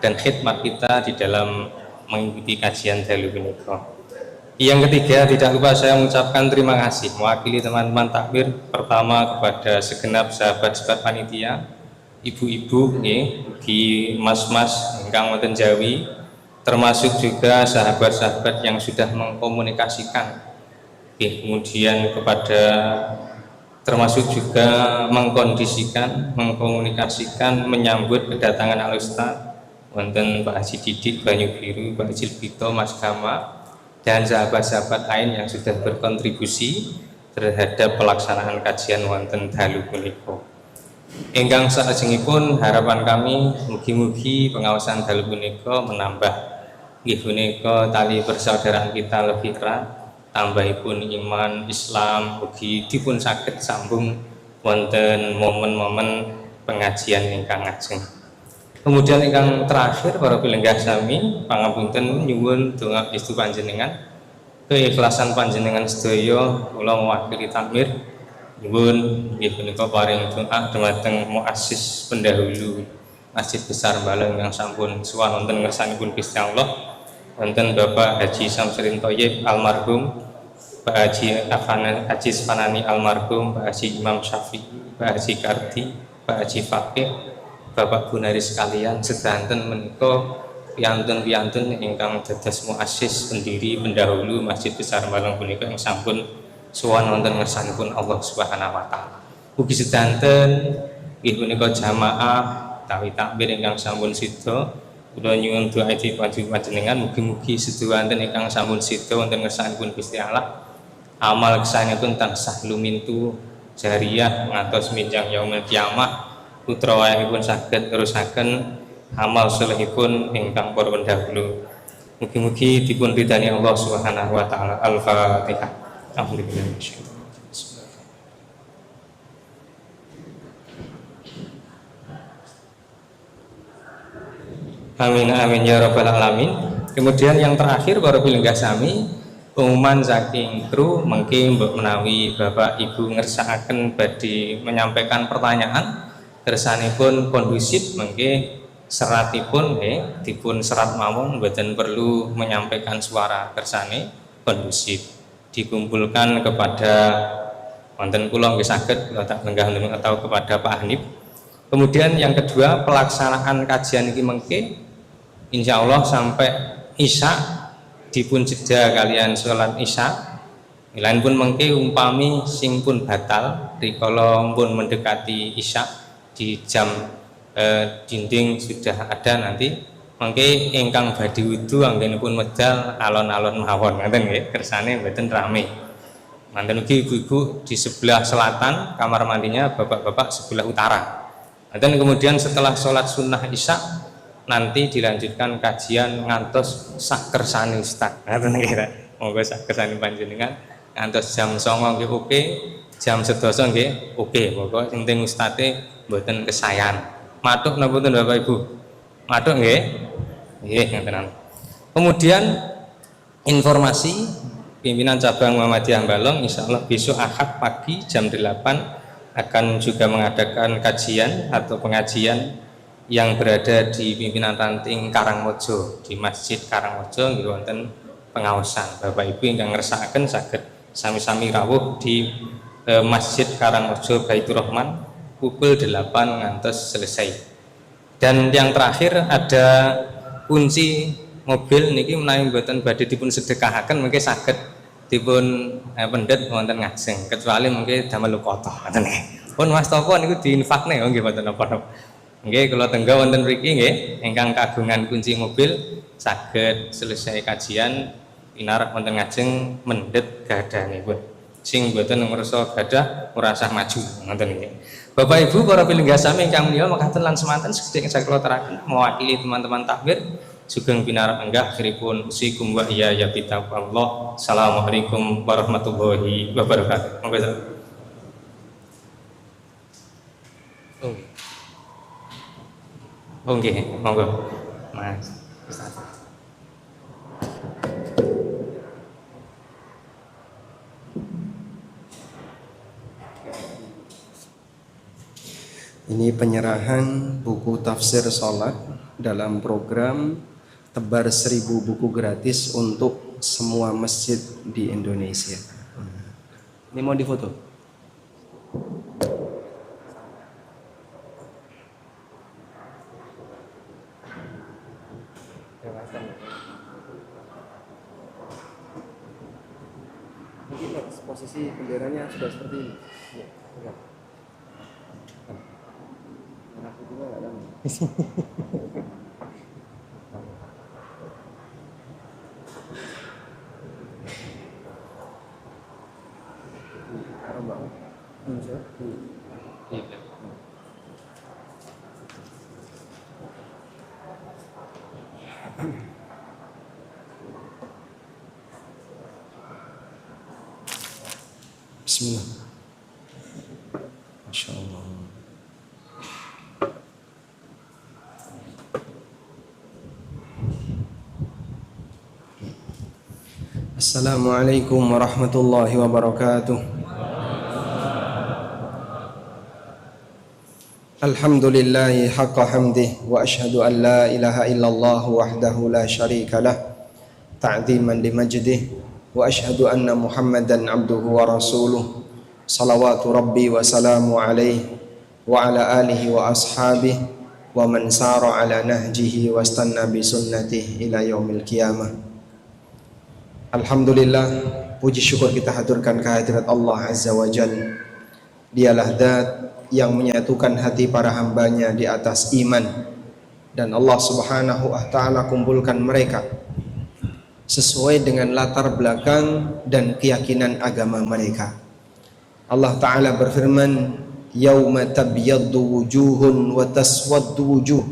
dan khidmat kita di dalam mengikuti kajian dalu punika. Yang ketiga, tidak lupa saya mengucapkan terima kasih mewakili teman-teman takbir, pertama kepada segenap sahabat-sahabat panitia, ibu-ibu, di mas-mas ingkang wonten Jawi, termasuk juga sahabat-sahabat yang sudah mengkomunikasikan, kemudian kepada termasuk juga mengkomunikasikan menyambut kedatangan Al-Ustaz wonten Pak Haji Didik Banyu Biru, Pak Haji Bito, Mas Gama, dan sahabat-sahabat lain yang sudah berkontribusi terhadap pelaksanaan kajian wonten dalu punika. Ingkang salajengipun harapan kami mugi-mugi pengawasan dalu punika menambah nggih punika tali persaudaraan kita lebih erat, tambahipun iman Islam mugi dipun saged sambung wonten momen-momen pengajian ingkang ajeng. Kemudian ingkang terakhir para pilenggah sami pangapunten nyuwun donga estu panjenengan, keikhlasan panjenengan sedaya kula mewakili takmir nyuwun nggih punika paring doa dhumateng muassis pendahulu Masjid Besar Balang yang sampun sowan wonten ngersanipun Gusti Allah, wonten Bapak Haji Samsudin Thoyib almarhum, Pak Haji Spanani almarhum, Pak Haji Imam Syafi'i, Pak Haji Kardi, Pak Haji Fakih, Bapak Gunari sekalian sedanten menika piantun-piantun ingkang dados muassis pendiri pendahulu Masjid Besar Balang punika yang sampun sowan wonten ngersanipun Allah Subhanahu wa taala. Ugi sedanten nggih punika jamaah tawi takbir ingkang sampun sida, kula nyuwun doa iti panjenengan mugi-mugi sedayanten ingkang sampun sida wonten ngersanipun Gusti Allah amal kesanipun tansah lumintu jariyah ngantos minjang yaumil kiamah, putra wayahipun saged nerusaken amal salehipun ingkang para pendahulu. Mugi-mugi dipun ridani Allah Subhanahu wa taala. Al-Fatihah. Alhamdulillah. Amin amin ya rabbal alamin. Kemudian yang terakhir para pilenggah sami, pengumuman saking kru mengki mbok menawi Bapak Ibu ngersakaken badhe menyampaikan pertanyaan kersanipun kondusif mengki seratipun dipun serat mawon, mboten perlu menyampaikan suara kersane kondusif, dikumpulkan kepada wonten kula nggih saged kula tak lenggah atau kepada Pak Hanif. Kemudian yang kedua, pelaksanaan kajian ini mengki insya Allah sampai isya dipun jeda kalian sholat isya. Lain pun mengki umpami sing pun batal rikala pun mendekati isya di jam dinding sudah ada nanti mengki ingkang badhe wudu anggenipun medal alon-alon mawon ngoten nggih, kersane mboten rame. Manten ugi ibu-ibu di sebelah selatan kamar mandinya, bapak-bapak sebelah utara. Dan kemudian setelah sholat sunnah isya nanti dilanjutkan kajian ngantos sak kersane Ustaz. Ngoten nggih. Monggo sak kersane panjenengan ngantos jam 09.00 nggih oke, jam 11.00 nggih oke. Pokok penting Ustaze mboten kesayan. Matuk napa mboten Bapak Ibu? Matuk nggih? Nggih ngoten. Kemudian informasi pimpinan cabang Muhammadiyah Balong insyaallah besok Ahad pagi jam 8 akan juga mengadakan kajian atau pengajian yang berada di pimpinan ranting Karangmojo, di Masjid Karangmojo nggih wonten pengaosan. Bapak Ibu ingkang ngersakaken saged sami-sami rawuh di Masjid Karangmojo Baitur Rahman pukul 8 ngantos selesai. Dan yang terakhir ada kunci mobil niki menawi mboten badhe dipun sedekahaken mungkin saged dipun pendet wonten ngajeng, kecuali mungkin damel kotoh ngoten nggih. Pun Mas Toko niku diinfakne nggih mboten napa-napa. Nggih kula tengga wonten mriki nggih ingkang kagungan kunci mobil saged selesai kajian pinarak wonten ngajeng mendhet gadanipun. Sing mboten ngrasa gadah ora usah maju ngoten nggih. Bapak Ibu para pilenggah sami ingkang mulya mekaten lan semanten sedherek saged kula teraken mewakili teman-teman takbir sugeng pinarak enggah akhiripun usikum wa iya ya Allah. Assalamualaikum warahmatullahi wabarakatuh. Monggo. Oke, monggo. Mas Ustaz. Ini penyerahan buku tafsir sholat dalam program tebar 1000 buku gratis untuk semua masjid di Indonesia. Ini mau difoto? Mungkin posisi benderanya sudah seperti ini. Ya. Aku juga nggak tahu. Bismillah. Masya Allah. Assalamualaikum warahmatullahi wabarakatuh. Alhamdulillahi haqqa hamdih wa ashhadu an la ilaha illallah wahdahu la syarika lah ta'ziman limajdih wa ashhadu anna Muhammadan abduhu wa rasuluh salawatu rabbi wa salamu alaihi wa ala alihi wa ashabihi wa man sara ala nahjihi wa istanna bi sunnatihi ila yaumil qiyamah. Alhamdulillah, puji syukur kita haturkan kehadirat Allah Azza wa Jalla. Dialah zat yang menyatukan hati para hambanya di atas iman, dan Allah Subhanahu wa ta'ala kumpulkan mereka sesuai dengan latar belakang dan keyakinan agama mereka. Allah Ta'ala berfirman, yauma tabyaddu wujuhun wa taswaddu wujuh.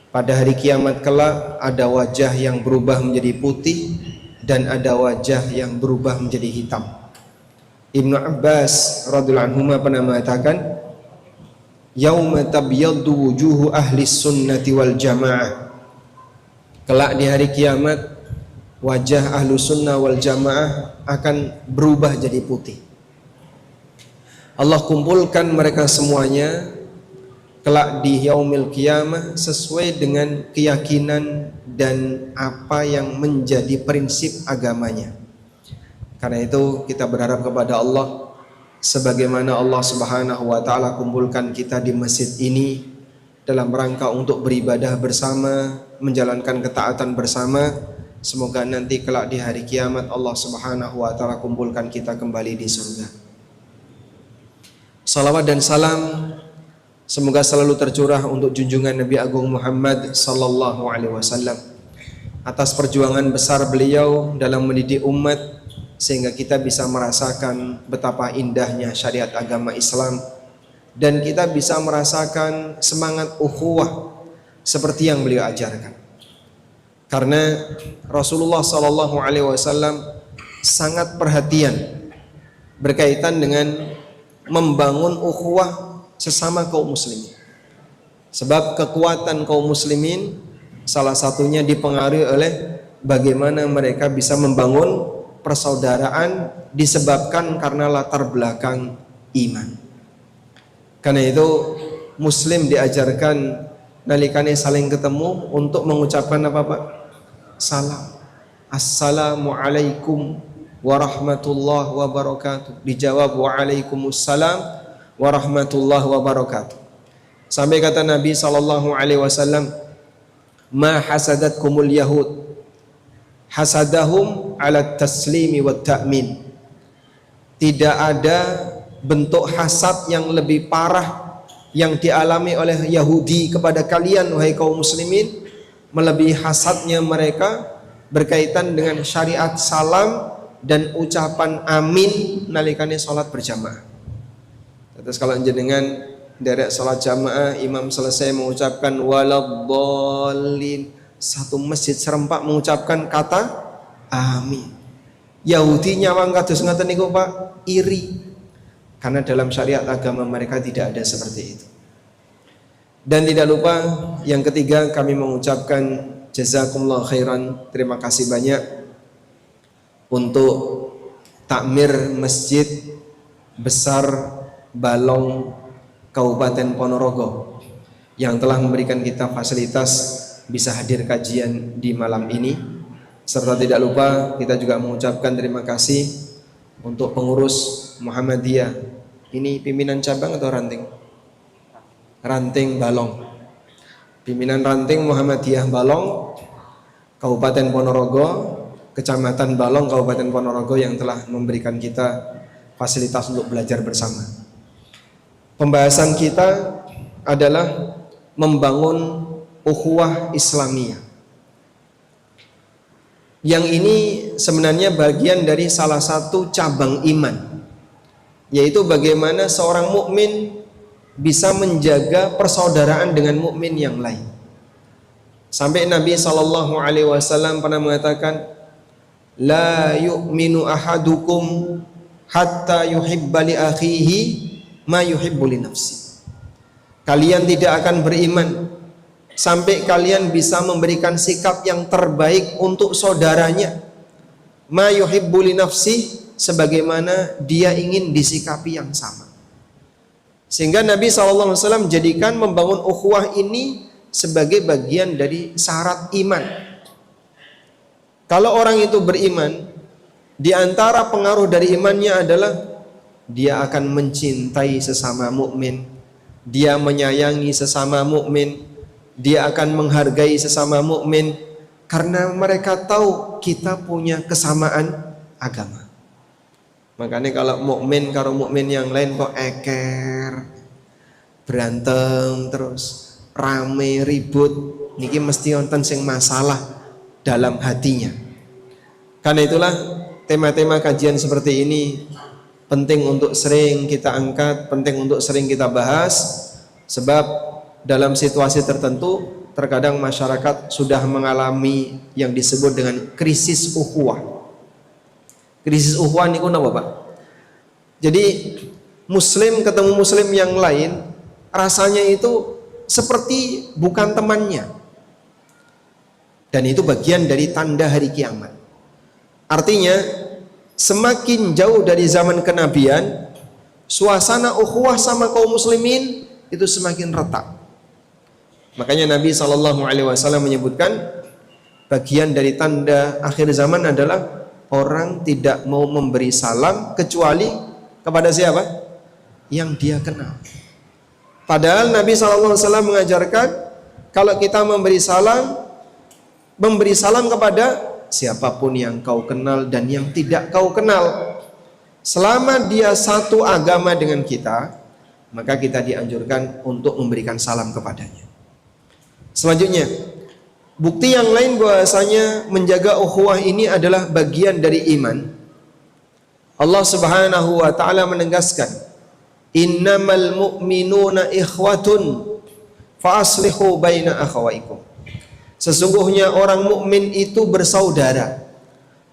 Pada hari kiamat kelak ada wajah yang berubah menjadi putih dan ada wajah yang berubah menjadi hitam. Ibnu Abbas radhiyallahu anhu pernah mengatakan, yauma tabyaddu wujuhu ahli sunnati wal jamaah. Kelak di hari kiamat wajah ahlu sunnah wal jamaah akan berubah jadi putih. Allah kumpulkan mereka semuanya kelak di yaumil qiyamah sesuai dengan keyakinan dan apa yang menjadi prinsip agamanya. Karena itu kita berharap kepada Allah, sebagaimana Allah Subhanahu wa ta'ala kumpulkan kita di masjid ini dalam rangka untuk beribadah bersama, menjalankan ketaatan bersama, semoga nanti kelak di hari kiamat Allah Subhanahu wa ta'ala kumpulkan kita kembali di surga. Salawat dan salam semoga selalu tercurah untuk junjungan Nabi Agung Muhammad sallallahu alaihi wasallam atas perjuangan besar beliau dalam mendidik umat sehingga kita bisa merasakan betapa indahnya syariat agama Islam, dan kita bisa merasakan semangat ukhuwah seperti yang beliau ajarkan. Karena Rasulullah sallallahu alaihi wasallam sangat perhatian berkaitan dengan membangun ukhuwah sesama kaum muslimin. Sebab kekuatan kaum muslimin salah satunya dipengaruhi oleh bagaimana mereka bisa membangun persaudaraan disebabkan karena latar belakang iman. Karena itu muslim diajarkan nalikane saling ketemu untuk mengucapkan apa Pak? Salam. Assalamualaikum warahmatullahi wabarakatuh. Dijawab waalaikumsalam warahmatullahi wabarakatuh. Sampai kata Nabi sallallahu alaihi wasallam, ma hasadatkumul yahud hasadahum ala taslimi wa ta'min. Tidak ada bentuk hasad yang lebih parah yang dialami oleh Yahudi kepada kalian wahai kaum muslimin, melebihi hasadnya mereka berkaitan dengan syariat salam dan ucapan amin nalikane salat berjamaah. Terus kalau jenengan derek salat jamaah, imam selesai mengucapkan waladhdallin, satu masjid serempak mengucapkan kata amin. Yahudi nyawang kados ngoten niku Pak, iri. Karena dalam syariat agama mereka tidak ada seperti itu. Dan tidak lupa yang ketiga, kami mengucapkan jazakumullah khairan, terima kasih banyak untuk takmir Masjid Besar Balong Kabupaten Ponorogo yang telah memberikan kita fasilitas bisa hadir kajian di malam ini. Serta tidak lupa kita juga mengucapkan terima kasih untuk pengurus Muhammadiyah. Ini pimpinan cabang atau ranting? Ranting Balong. Pimpinan ranting Muhammadiyah Balong, Kabupaten Ponorogo, Kecamatan Balong, Kabupaten Ponorogo, yang telah memberikan kita fasilitas untuk belajar bersama. Pembahasan kita adalah membangun ukhuwah Islamiyah. Yang ini sebenarnya bagian dari salah satu cabang iman, yaitu bagaimana seorang mukmin bisa menjaga persaudaraan dengan mukmin yang lain. Sampai Nabi SAW pernah mengatakan, la yu'minu ahadukum hatta yuhibba li akhihi ma yuhibbu li nafsi. Kalian tidak akan beriman sampai kalian bisa memberikan sikap yang terbaik untuk saudaranya, ma yuhibbu li nafsi, sebagaimana dia ingin disikapi yang sama. Sehingga Nabi SAW menjadikan membangun ukhuwah ini sebagai bagian dari syarat iman. Kalau orang itu beriman, di antara pengaruh dari imannya adalah dia akan mencintai sesama mukmin, dia menyayangi sesama mukmin, dia akan menghargai sesama mukmin, karena mereka tahu kita punya kesamaan agama. Makanya kalau mukmin karo mukmin yang lain kok eker, berantem terus, rame ribut, niki mesti wonten sing masalah dalam hatinya. Karena itulah tema-tema kajian seperti ini penting untuk sering kita angkat, penting untuk sering kita bahas, sebab dalam situasi tertentu terkadang masyarakat sudah mengalami yang disebut dengan krisis ukhuwah. Krisis ukhuwah niku napa, Pak? Jadi muslim ketemu muslim yang lain rasanya itu seperti bukan temannya. Dan itu bagian dari tanda hari kiamat. Artinya semakin jauh dari zaman kenabian, suasana ukhuwah sama kaum muslimin itu semakin retak. Makanya Nabi SAW menyebutkan bagian dari tanda akhir zaman adalah orang tidak mau memberi salam kecuali kepada siapa? Yang dia kenal. Padahal Nabi SAW mengajarkan kalau kita memberi salam kepada siapapun yang kau kenal dan yang tidak kau kenal. Selama dia satu agama dengan kita, maka kita dianjurkan untuk memberikan salam kepadanya. Selanjutnya, bukti yang lain bahwasanya menjaga ukhuwah ini adalah bagian dari iman. Allah Subhanahu wa taala menegaskan, innamal mu'minuna ikhwatun fa aslihu baina akhawaikum. Sesungguhnya orang mukmin itu bersaudara.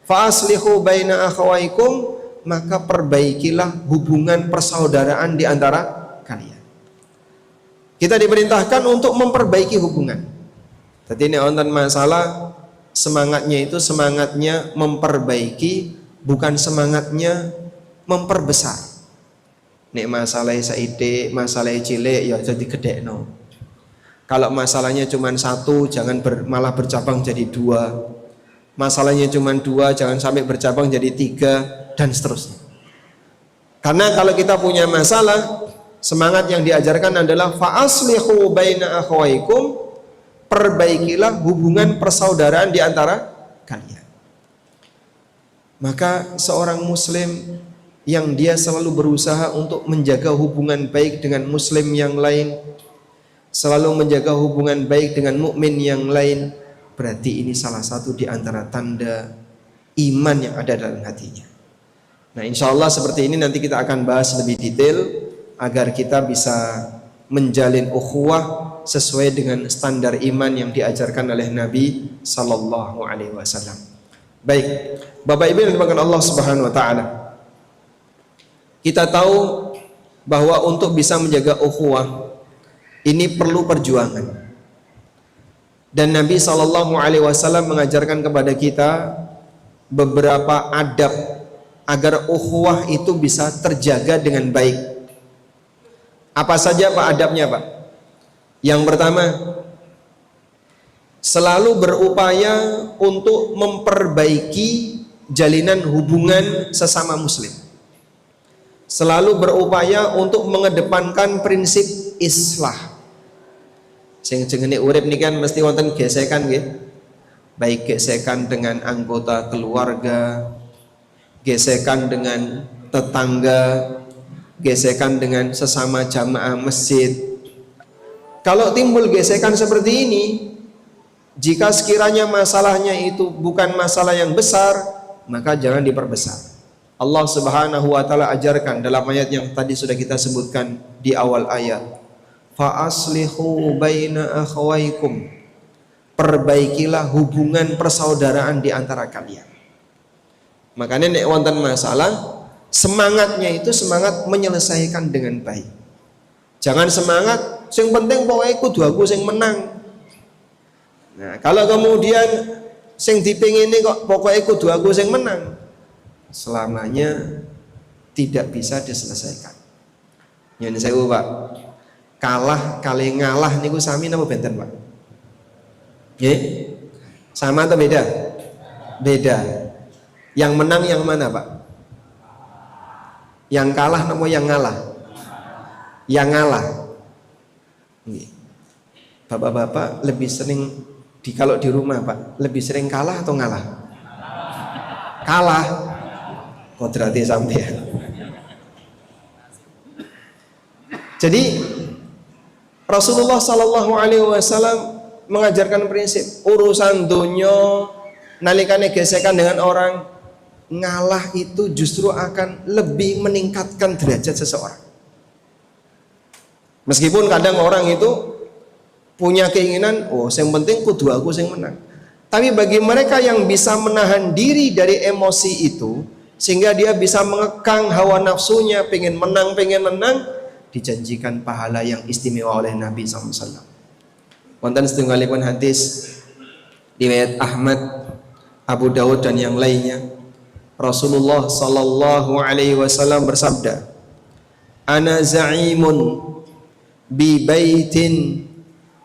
Fa aslihu baina akhawaikum, maka perbaikilah hubungan persaudaraan di antara kalian. Kita diperintahkan untuk memperbaiki hubungan. Jadi ini wonten masalah, semangatnya itu semangatnya memperbaiki, bukan semangatnya memperbesar. Nek masalahnya saithik, masalahnya cilik ya jadi gedekno. Kalau masalahnya cuma satu, jangan malah bercabang jadi dua. Masalahnya cuma dua, jangan sampai bercabang jadi tiga, dan seterusnya. Karena kalau kita punya masalah, semangat yang diajarkan adalah fa'aslihu baina akhawaikum, perbaikilah hubungan persaudaraan di antara kalian. Maka seorang muslim yang dia selalu berusaha untuk menjaga hubungan baik dengan muslim yang lain, selalu menjaga hubungan baik dengan mukmin yang lain, berarti ini salah satu di antara tanda iman yang ada dalam hatinya. Nah, insya Allah seperti ini nanti kita akan bahas lebih detail agar kita bisa menjalin ukhuwah sesuai dengan standar iman yang diajarkan oleh Nabi Sallallahu Alaihi Wasallam. Baik, Bapak Ibu yang dimuliakan Allah Subhanahu Wa Taala, kita tahu bahwa untuk bisa menjaga ukhuwah ini perlu perjuangan. Dan Nabi Sallallahu Alaihi Wasallam mengajarkan kepada kita beberapa adab agar ukhuwah itu bisa terjaga dengan baik. Apa saja Pak adabnya, Pak? Yang pertama, selalu berupaya untuk memperbaiki jalinan hubungan sesama muslim. Selalu berupaya untuk mengedepankan prinsip islah. Sing jenenge urip niki kan mesti wonten gesekan nggih. Baik gesekan dengan anggota keluarga, gesekan dengan tetangga, gesekan dengan sesama jamaah masjid. Kalau timbul gesekan seperti ini, jika sekiranya masalahnya itu bukan masalah yang besar, maka jangan diperbesar. Allah Subhanahu wa taala ajarkan dalam ayat yang tadi sudah kita sebutkan di awal ayat, fa aslihu baina akhawaikum, perbaikilah hubungan persaudaraan di antara kalian. Makanya nek wonten masalah, semangatnya itu semangat menyelesaikan dengan baik. Jangan semangat sing penting pokoknya kudu aku sing menang. Nah, kalau kemudian sing dipingini kok pokoknya kudu aku sing menang, selamanya tidak bisa diselesaikan. Yen sewu Pak, kalah kali ngalah niku sami napa benten Pak? Nggih? Sama atau beda? Beda. Yang menang yang mana Pak? Yang kalah napa yang ngalah? Yang ngalah. Nggih. Bapak-bapak lebih sering kalau di rumah Pak, lebih sering kalah atau ngalah? Kalah. Kodrati sampean. Jadi Rasulullah Sallallahu Alaihi Wasallam mengajarkan prinsip urusan dunia nalikane gesekan dengan orang, ngalah itu justru akan lebih meningkatkan derajat seseorang. Meskipun kadang orang itu punya keinginan, oh yang penting kudu aku yang menang. Tapi bagi mereka yang bisa menahan diri dari emosi itu, sehingga dia bisa mengekang hawa nafsunya, pengen menang, dijanjikan pahala yang istimewa oleh Nabi SAW. Wonten setunggalipun hadis riwayat Ahmad, Abu Dawud dan yang lainnya, Rasulullah Sallallahu Alaihi Wasallam bersabda, "Ana za'imun bi baitin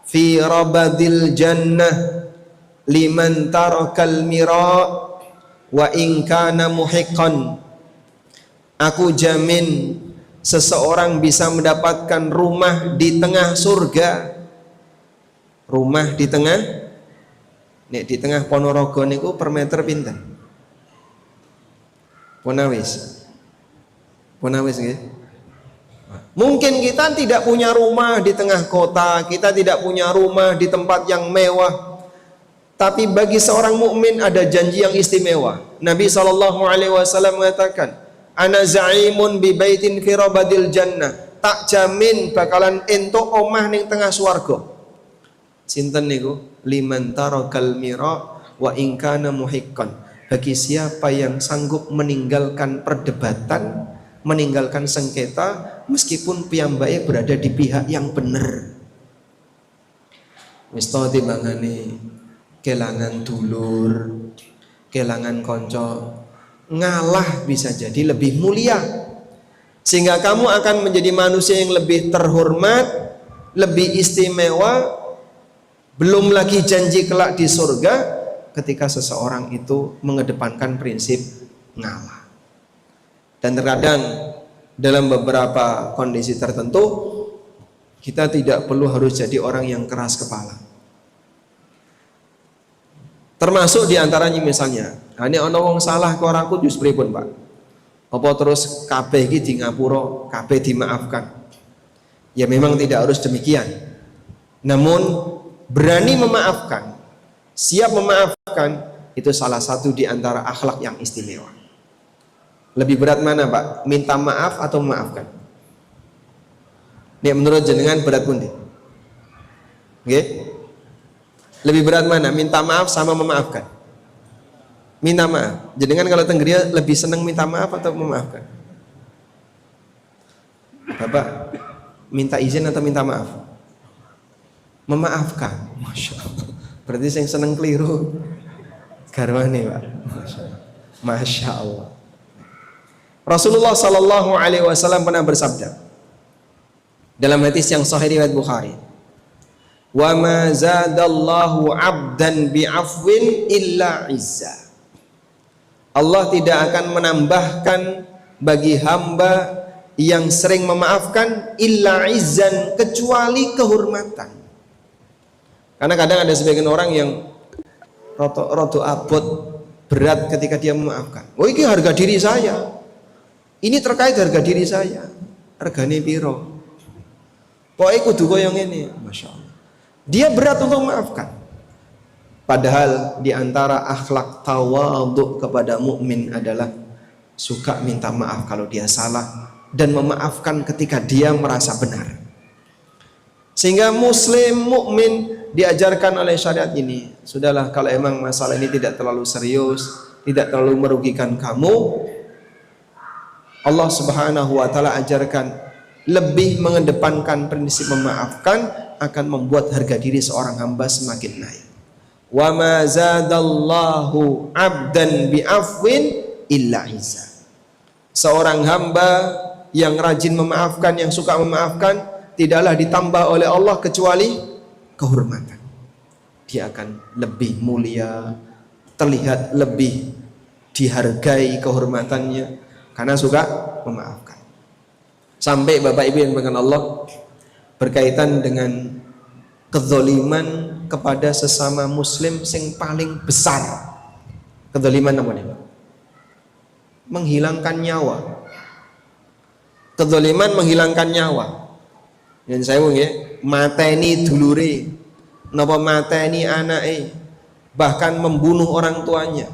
fi rabadil jannah liman tarakal mira wa in kana muhiqqan." Aku jamin seseorang bisa mendapatkan rumah di tengah surga. Rumah di tengah, nek di tengah Ponorogo niku per meter pinten? Ponawis nggih. Mungkin kita tidak punya rumah di tengah kota, kita tidak punya rumah di tempat yang mewah, tapi bagi seorang mukmin ada janji yang istimewa. Nabi Shallallahu Alaihi Wasallam mengatakan, "Ana za'imun bi baitin fi rabadil jannah." Tak jamin bakalan entuk omah ning tengah swarga. Sinten niku? Liman tarakal mira wa in kana muhiqqan. Bagi siapa yang sanggup meninggalkan perdebatan, meninggalkan sengketa, meskipun piyambake berada di pihak yang benar. Wis to timbangane kelangan dulur, kelangan konco, ngalah bisa jadi lebih mulia, sehingga kamu akan menjadi manusia yang lebih terhormat, lebih istimewa. Belum lagi janji kelak di surga ketika seseorang itu mengedepankan prinsip ngalah. Dan terkadang dalam beberapa kondisi tertentu kita tidak perlu harus jadi orang yang keras kepala. Termasuk diantaranya misalnya, ini ana wong salah ke orang kudus pripun Pak? Apa terus kabeh iki di ngapura, kabeh dimaafkan? Ya memang tidak harus demikian. Namun berani memaafkan, siap memaafkan, itu salah satu di antara akhlak yang istimewa. Lebih berat mana Pak? Minta maaf atau memaafkan? Nih menurut jenengan berat pundi? Nggih? Lebih berat mana? Minta maaf sama memaafkan? Minta maaf. Jenengan kalau tenggeriya lebih senang minta maaf atau memaafkan? Bapak minta izin atau minta maaf? Memaafkan. Masya Allah. Berarti saya seneng keliru garwane Pak. Masya Allah. Rasulullah Sallallahu Alaihi Wasallam pernah bersabda dalam hadis yang sahih riwayat Bukhari, Wa ma zadallahu 'abdan bi'afwin illa 'izza. Allah tidak akan menambahkan bagi hamba yang sering memaafkan illa 'izzan, kecuali kehormatan. Karena kadang ada sebagian orang yang roto abot, berat ketika dia memaafkan. Oh, ini harga diri saya. Ini terkait harga diri saya. Hargane piro? Pokoke kudu koyo ngene, masyaallah. Dia berat untuk memaafkan. Padahal di antara akhlak tawadhu kepada mukmin adalah suka minta maaf kalau dia salah dan memaafkan ketika dia merasa benar. Sehingga muslim mukmin diajarkan oleh syariat ini, sudahlah kalau emang masalah ini tidak terlalu serius, tidak terlalu merugikan kamu, Allah Subhanahu wa taala ajarkan lebih mengedepankan prinsip memaafkan akan membuat harga diri seorang hamba semakin naik. Wa ma zadallahu 'abdan bi'afwin illa 'izza. Seorang hamba yang rajin memaafkan, yang suka memaafkan, tidaklah ditambah oleh Allah kecuali kehormatan. Dia akan lebih mulia, terlihat lebih dihargai kehormatannya karena suka memaafkan. Sampai Bapak Ibu yang dengan Allah, berkaitan dengan kezaliman kepada sesama muslim yang paling besar. Kezaliman apa nih? Menghilangkan nyawa. Kezaliman menghilangkan nyawa. Dan saya nggih, mateni dulure, napa mateni anake, bahkan membunuh orang tuanya.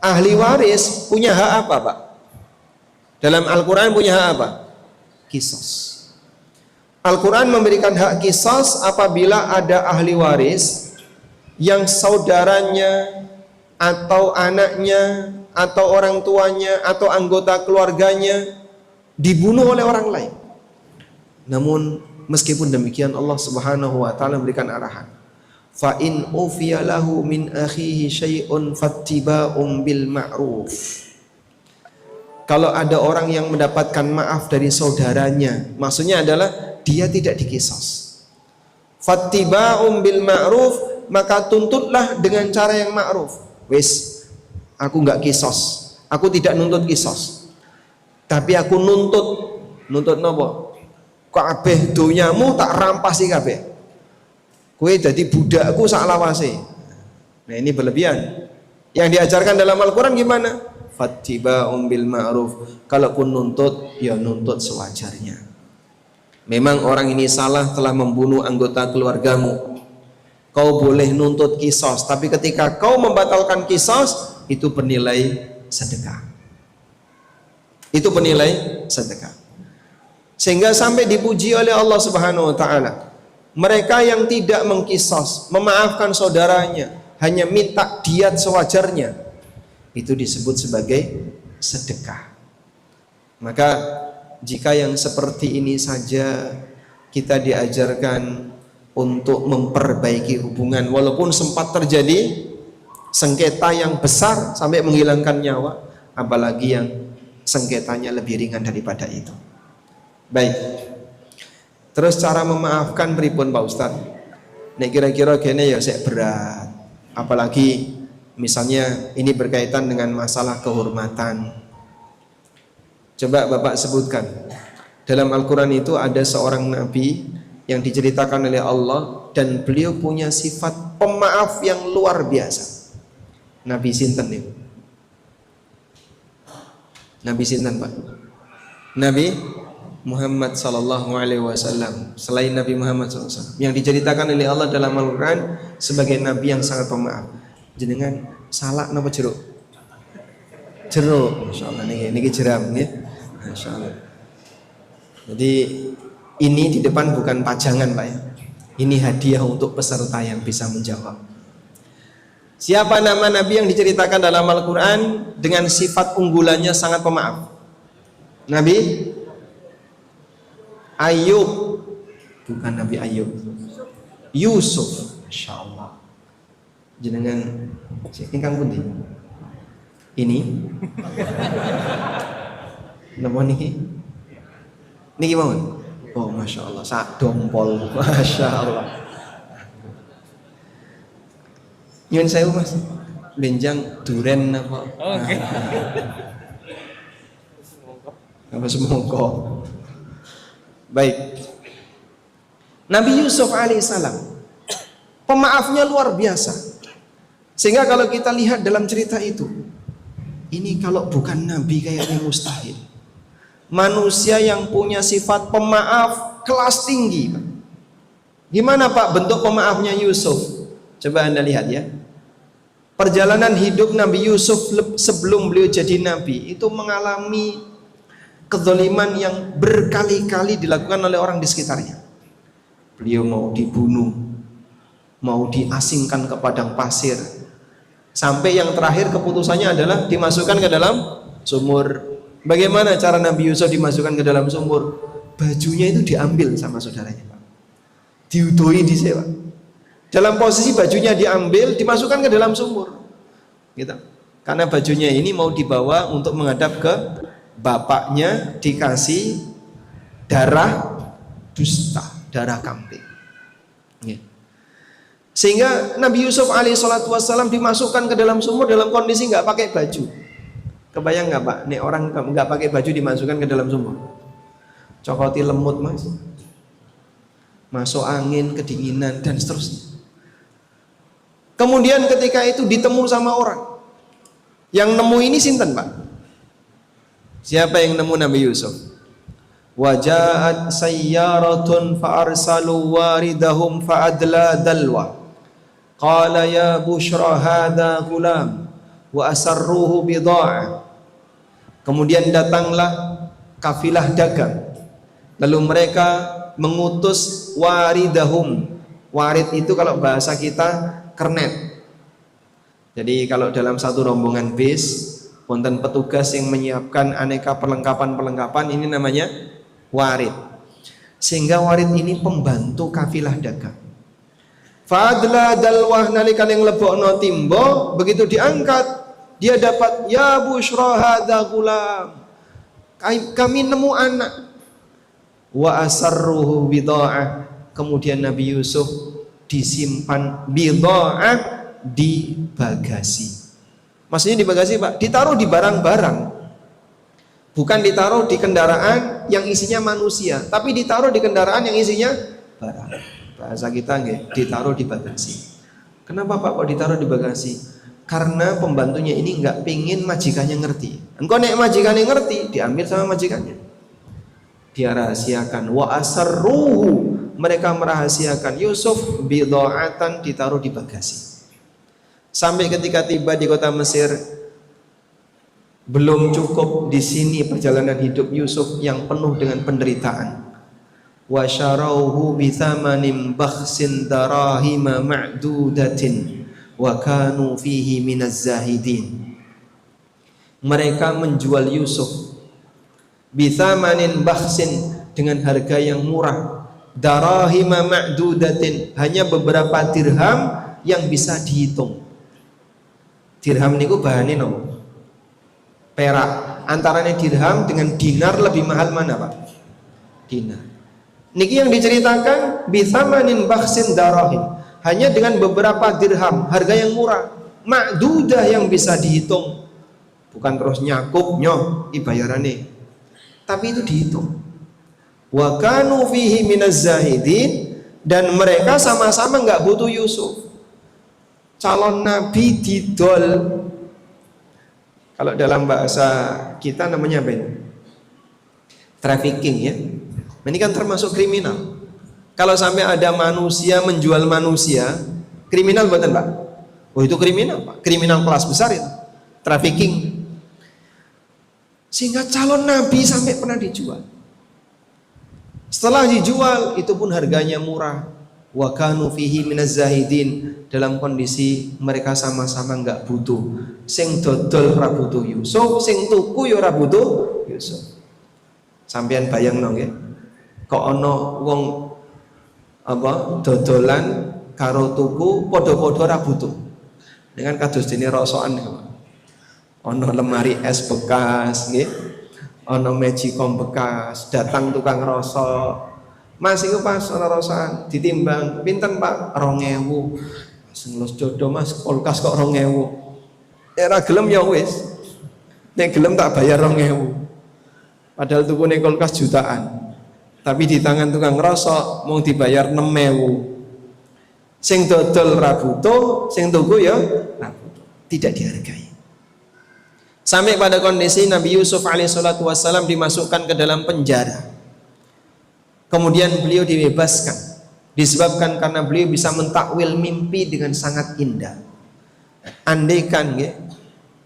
Ahli waris punya hak apa, Pak? Dalam Al-Qur'an punya hak apa? Qisas. Al-Quran memberikan hak qisas apabila ada ahli waris yang saudaranya atau anaknya atau orang tuanya atau anggota keluarganya dibunuh oleh orang lain. Namun meskipun demikian Allah Subhanahu wa taala memberikan arahan. Fa in ufiya lahu min akhihi syai'un fattiba'un bil ma'ruf. Kalau ada orang yang mendapatkan maaf dari saudaranya, maksudnya adalah dia tidak dikisos. Fattiba'um bil ma'ruf, maka tuntutlah dengan cara yang ma'ruf. Wis, aku enggak kisos. Aku tidak nuntut kisos. Tapi aku nuntut napa? Kabeh donyamu tak rampasi kabeh. Kowe dadi budakku sak lawase. Nah, ini berlebihan. Yang diajarkan dalam Al-Qur'an gimana? Fattiba'um bil ma'ruf. Kalaupun nuntut, ya nuntut sewajarnya. Memang orang ini salah, telah membunuh anggota keluargamu, kau boleh nuntut kisos. Tapi ketika kau membatalkan kisos, itu bernilai sedekah. Itu bernilai sedekah. Sehingga sampai dipuji oleh Allah Subhanahu wa taala, mereka yang tidak mengkisos, memaafkan saudaranya, hanya minta diat sewajarnya, itu disebut sebagai sedekah. Maka jika yang seperti ini saja kita diajarkan untuk memperbaiki hubungan, walaupun sempat terjadi sengketa yang besar sampai menghilangkan nyawa, apalagi yang sengketanya lebih ringan daripada itu. Baik. Terus cara memaafkan pripun Pak Ustaz? Nek kira-kira gini ya saya berat. Apalagi misalnya ini berkaitan dengan masalah kehormatan. Coba Bapak sebutkan. Dalam Al-Quran itu ada seorang nabi yang diceritakan oleh Allah dan beliau punya sifat pemaaf yang luar biasa. Nabi sinten nih? Nabi sinten Pak? Nabi Muhammad sallallahu alaihi wasallam. Selain Nabi Muhammad sallallahu alaihi wasallam yang diceritakan oleh Allah dalam Al-Quran sebagai nabi yang sangat pemaaf. Jenengan salah napa jeruk? Jeruk, masyaallah niki jeram nggih. Masyaallah. Jadi ini di depan bukan pajangan Pak ya. Ini hadiah untuk peserta yang bisa menjawab. Siapa nama nabi yang diceritakan dalam Al-Quran dengan sifat unggulannya sangat pemaaf? Nabi Ayub. Bukan Nabi Ayub, Yusuf. Masya Allah. Jenengan ingkang pundi? Ini napa niki? Niki mawon. Oh Masya Allah, sak dompol. Masya Allah. Nyun sewu Mas. Benjang duren apa? Oke. Apa semongko. Baik. Nabi Yusuf alaihissalam pemaafnya luar biasa. Sehingga kalau kita lihat dalam cerita itu, ini kalau bukan nabi kayaknya mustahil. Manusia yang punya sifat pemaaf kelas tinggi. Gimana Pak bentuk pemaafnya Yusuf? Coba Anda lihat ya. Perjalanan hidup Nabi Yusuf sebelum beliau jadi nabi itu mengalami kezaliman yang berkali-kali dilakukan oleh orang di sekitarnya. Beliau mau dibunuh, mau diasingkan ke padang pasir, sampai yang terakhir keputusannya adalah dimasukkan ke dalam sumur. Bagaimana cara Nabi Yusuf dimasukkan ke dalam sumur? Bajunya itu diambil sama saudaranya, diudoi di sewa. Dalam posisi bajunya diambil, dimasukkan ke dalam sumur, gitu. Karena bajunya ini mau dibawa untuk menghadap ke bapaknya, dikasih darah dusta, darah kambing. Sehingga Nabi Yusuf alaihissalam dimasukkan ke dalam sumur dalam kondisi nggak pakai baju. Kebayang nggak Pak? Nih orang nggak pakai baju dimasukkan ke dalam sumur. Cokoti lemut Mas, masuk angin, kedinginan dan seterusnya. Kemudian ketika itu ditemu sama orang. Yang nemu ini sinten Pak? Siapa yang nemu Nabi Yusuf? Waja'at sayyaratun fa'arsalu waridahum fa'adla dalwa. Qala ya bushra hadha gulam wa asarruhu bida'ah. Kemudian datanglah kafilah dagang. Lalu mereka mengutus waridahum. Warid itu kalau bahasa kita kernet. Jadi kalau dalam satu rombongan bis, wonten petugas yang menyiapkan aneka perlengkapan-perlengkapan, ini namanya warid. Sehingga warid ini pembantu kafilah dagang. Fadla dalwah nalika yang lebokno timbo, begitu diangkat, dia dapat ya bushra hadza gulam. Kami nemu anak. Wa asarruhu bida'ah. Kemudian Nabi Yusuf disimpan bida'ah di bagasi. Maksudnya di bagasi Pak, ditaruh di barang-barang. Bukan ditaruh di kendaraan yang isinya manusia, tapi ditaruh di kendaraan yang isinya barang. Bahasa kita nggih, ditaruh di bagasi. Kenapa Pak kok ditaruh di bagasi? Karena pembantunya ini nggak pingin majikannya ngerti. Engkau nek majikannya ngerti, diambil sama majikannya. Dia rahasiakan. Wa asarruhu, mereka merahasiakan Yusuf bida'atan, ditaruh di bagasi. Sampai ketika tiba di kota Mesir, belum cukup di sini perjalanan hidup Yusuf yang penuh dengan penderitaan. Wa syarauhu bi thamanin bakhsin darahima ma'dudatin wa kanu fihi minaz zahidin. Mereka menjual Yusuf bi thamanin bakhsin, dengan harga yang murah, darahima ma'dudatin, hanya beberapa dirham yang bisa dihitung. Dirham niku bahane nopo? Perak. Antaranya dirham dengan dinar lebih mahal mana Pak? Dinar. Niki yang diceritakan bisamanin bakhsin darahim, hanya dengan beberapa dirham, harga yang murah, ma'dudah yang bisa dihitung. Bukan terus nyakup nyoh ibayarane, tapi itu dihitung. Wa kanu fihi minaz zahidin, dan mereka sama-sama nggak butuh Yusuf. Calon nabi didol. Kalau dalam bahasa kita namanya ben trafficking ya. Ini kan termasuk kriminal. Kalau sampai ada manusia menjual manusia, kriminal bukan Pak? Oh itu kriminal Pak, kriminal kelas besar itu, trafficking. Sehingga calon nabi sampai pernah dijual. Setelah dijual, itu pun harganya murah. Wa kanu fihi minaz zahidin, dalam kondisi mereka sama-sama enggak butuh. Sing dodol ora butuh Yusuf, sing tuku ya ora butuh Yusuf. Sampeyan bayangno nggih. Kok ana wong apa dodolan karo tuku padha-padha ora butuh. Dengan kados dene rosokan niku. Ana lemari es bekas nggih. Ana magicom bekas, datang tukang rosok. Mas iku pas ana rosokan ditimbang pinten Pak? 2000. Mas Sengelus jodoh Mas, kulkas kok 2.000. Era gelem ya wis. Nek gelem tak bayar 2.000. Padahal tukune kulkas jutaan. Tapi di tangan tukang rosok mau dibayar 6.000. Sing dodol ra butuh, sing tuku ya ra butuh. Tidak dihargai. Sampai pada kondisi Nabi Yusuf alaihissalatu wassalam dimasukkan ke dalam penjara. Kemudian beliau dibebaskan. Disebabkan karena beliau bisa mentakwil mimpi dengan sangat indah. Andaikan ya,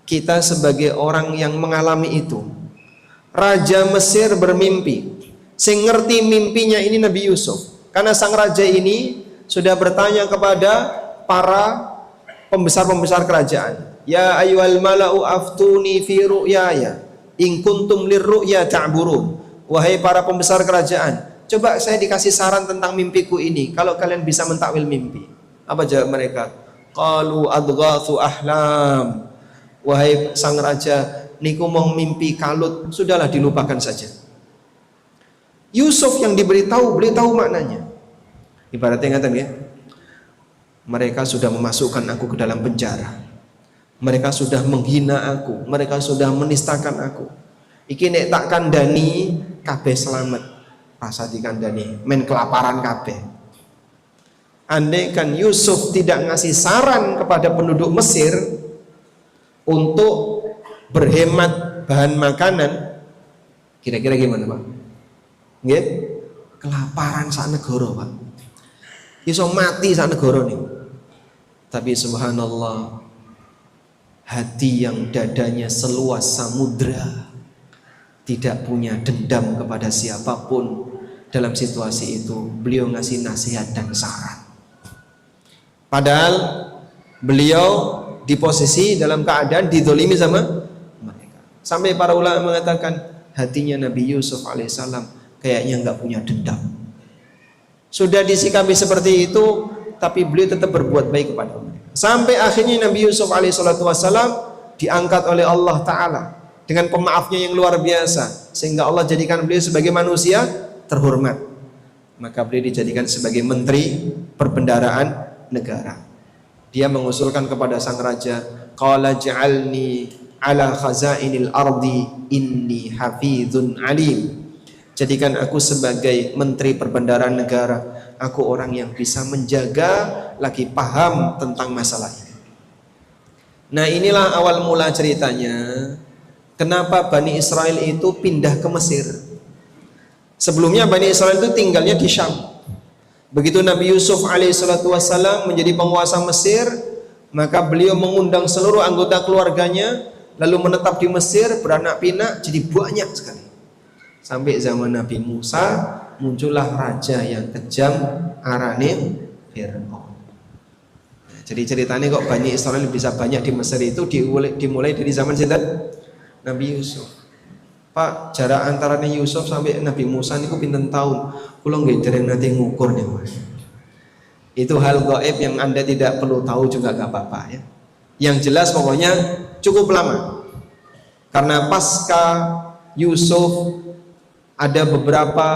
kita sebagai orang yang mengalami itu, Raja Mesir bermimpi, sing ngerti mimpinya ini Nabi Yusuf, karena sang raja ini sudah bertanya kepada para pembesar-pembesar kerajaan, ya ayyuhal mala'u aftuni fi ru'yaya in kuntum lirru'ya ta'burun. Wahai para pembesar kerajaan, coba saya dikasih saran tentang mimpiku ini, kalau kalian bisa mentakwil mimpi. Apa jawab mereka? Qalu adghathu ahlam. Wahai sang raja, niku mau mimpi kalut, sudahlah dilupakan saja. Yusuf yang diberitahu, beliau tahu maknanya. Ibaratnya ngaten ya, mereka sudah memasukkan aku ke dalam penjara, mereka sudah menghina aku, mereka sudah menistakan aku. Iki nek tak kandani kabeh selamat, rasa dikandani men kelaparan kabeh. Andaikan Yusuf tidak ngasih saran kepada penduduk Mesir untuk berhemat bahan makanan, kira-kira gimana Pak? Nggih? Kelaparan sak negara Pak. Iso mati sak negara nih. Tapi subhanallah, hati yang dadanya seluas samudra, tidak punya dendam kepada siapapun, dalam situasi itu beliau ngasih nasihat dan saran. Padahal beliau di posisi dalam keadaan didolimi sama mereka. Sampai para ulama mengatakan hatinya Nabi Yusuf alaihissalam kayaknya nggak punya dendam. Sudah disikapi seperti itu, tapi beliau tetap berbuat baik kepada mereka. Sampai akhirnya Nabi Yusuf alaihissalam diangkat oleh Allah Ta'ala dengan pemaafnya yang luar biasa, sehingga Allah jadikan beliau sebagai manusia terhormat. Maka beliau dijadikan sebagai menteri perbendaharaan negara. Dia mengusulkan kepada sang raja, qala ja'alni ala khazainil ardi inni hafizun alim. Jadikan aku sebagai menteri perbendaharaan negara, aku orang yang bisa menjaga, lagi paham tentang masalah ini. Nah, inilah awal mula ceritanya kenapa Bani Israel itu pindah ke Mesir. Sebelumnya Bani Israel itu tinggalnya di Syam. Begitu Nabi Yusuf alaihissalatu wassalam menjadi penguasa Mesir, maka beliau mengundang seluruh anggota keluarganya, lalu menetap di Mesir, beranak pinak, jadi banyak sekali. Sampai zaman Nabi Musa, muncullah raja yang kejam, arane Fir'aun. Nah, jadi ceritanya kok Bani Israel bisa banyak di Mesir itu dimulai dari zaman Nabi Yusuf. Pak, jarak antara Yusuf sampai Nabi Musa niku pinten tahun? Kula nggih dereng nate ngukur nih Mas. Itu hal gaib yang Anda tidak perlu tahu juga gak apa-apa ya. Yang jelas pokoknya cukup lama. Karena pasca Yusuf ada beberapa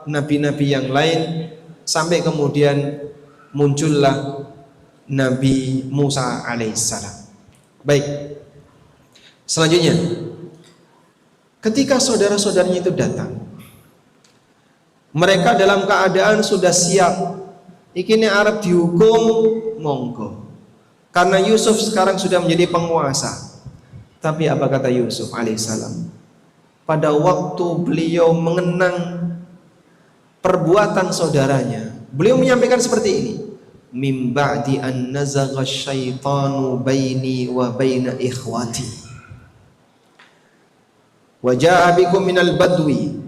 nabi-nabi yang lain, sampai kemudian muncullah Nabi Musa alaihissalam. Baik. Selanjutnya, ketika saudara-saudaranya itu datang, mereka dalam keadaan sudah siap. Iki nek arep dihukum, monggo. Karena Yusuf sekarang sudah menjadi penguasa. Tapi apa kata Yusuf alaihissalam? Pada waktu beliau mengenang perbuatan saudaranya, beliau menyampaikan seperti ini. Mim ba'di an nazagha syaitanu baini wa baina ikhwati. Wa ja'a bikum minal badwi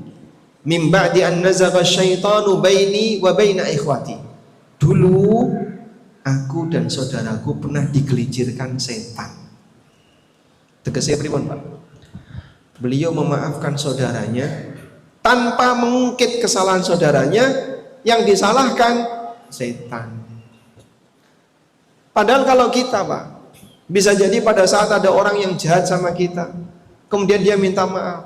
min ba'di an nazagha syaitanu baini wa baina ikhwati. Dulu aku dan saudaraku pernah digelincirkan setan. Tegasnya pripun, Pak? Beliau memaafkan saudaranya tanpa mengungkit kesalahan saudaranya, yang disalahkan setan. Padahal kalau kita, Pak, bisa jadi pada saat ada orang yang jahat sama kita, kemudian dia minta maaf.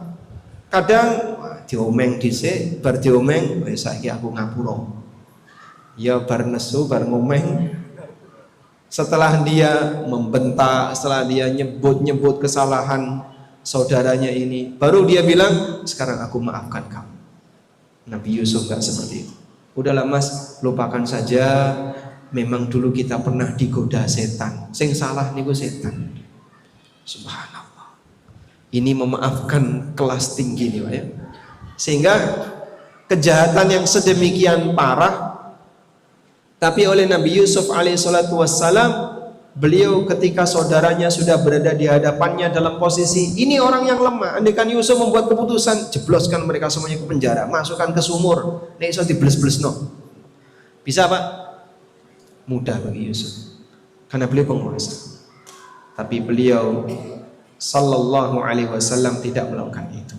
Kadang diomeng dhisik, bar diomeng, wis saiki aku ngapura. Ya bar nesu, bar ngomeng, Setelah dia membentak, setelah dia nyebut-nyebut kesalahan saudaranya ini, baru dia bilang, sekarang aku maafkan kamu. Nabi Yusuf gak seperti itu. Udahlah mas, lupakan saja. Memang dulu kita pernah digoda setan. Sing salah niku setan. Subhanallah. Ini memaafkan kelas tinggi nih Pak ya. Sehingga kejahatan yang sedemikian parah, tapi oleh Nabi Yusuf alaihissalatu wassalam, beliau ketika saudaranya sudah berada di hadapannya dalam posisi ini orang yang lemah, andaikan Yusuf membuat keputusan, jebloskan mereka semuanya ke penjara, masukkan ke sumur, nek iso dibles-blesno. Bisa Pak? Mudah bagi Yusuf karena beliau penguasa. Tapi beliau sallallahu alaihi wasallam tidak melakukan itu.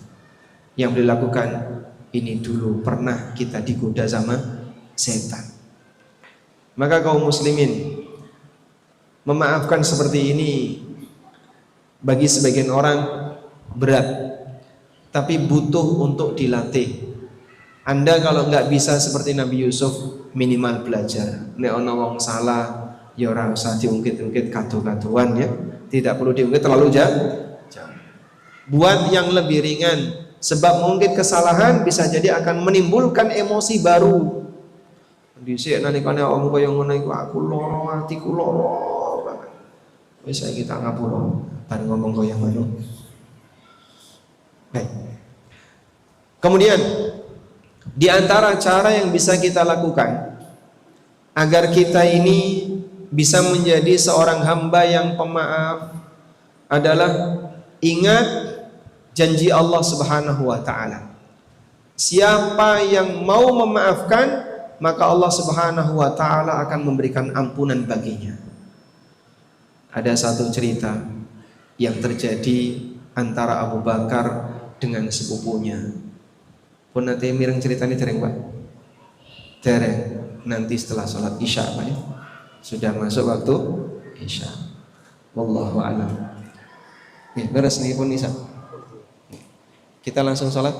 Yang beliau lakukan, ini dulu pernah kita digoda sama setan. Maka kaum muslimin, memaafkan seperti ini bagi sebagian orang berat, tapi butuh untuk dilatih. Anda kalau nggak bisa seperti Nabi Yusuf, minimal belajar. Nek ana wong salah, ya ora usah diungkit-ungkit kado-kadoan ya. Tidak perlu diungkit terlalu jauh. Buat yang lebih ringan, sebab mungkin kesalahan bisa jadi akan menimbulkan emosi baru. Dhisik nalikane awakmu kaya ngono iku aku lara, atiku lara banget. Wis saiki tak ngapura, bar ngomong kaya ngono. Baik. Kemudian di antara cara yang bisa kita lakukan agar kita ini bisa menjadi seorang hamba yang pemaaf adalah ingat janji Allah Subhanahu wa taala. Siapa yang mau memaafkan, maka Allah Subhanahu wa taala akan memberikan ampunan baginya. Ada satu cerita yang terjadi antara Abu Bakar dengan sepupunya. Pun nanti mireng ceritanya dereng Pak? Dereng. Nanti setelah sholat Isya Pak ya. Sudah masuk waktu Isya. Wallahu a'lam. Beres nih pun Isya. Kita langsung sholat.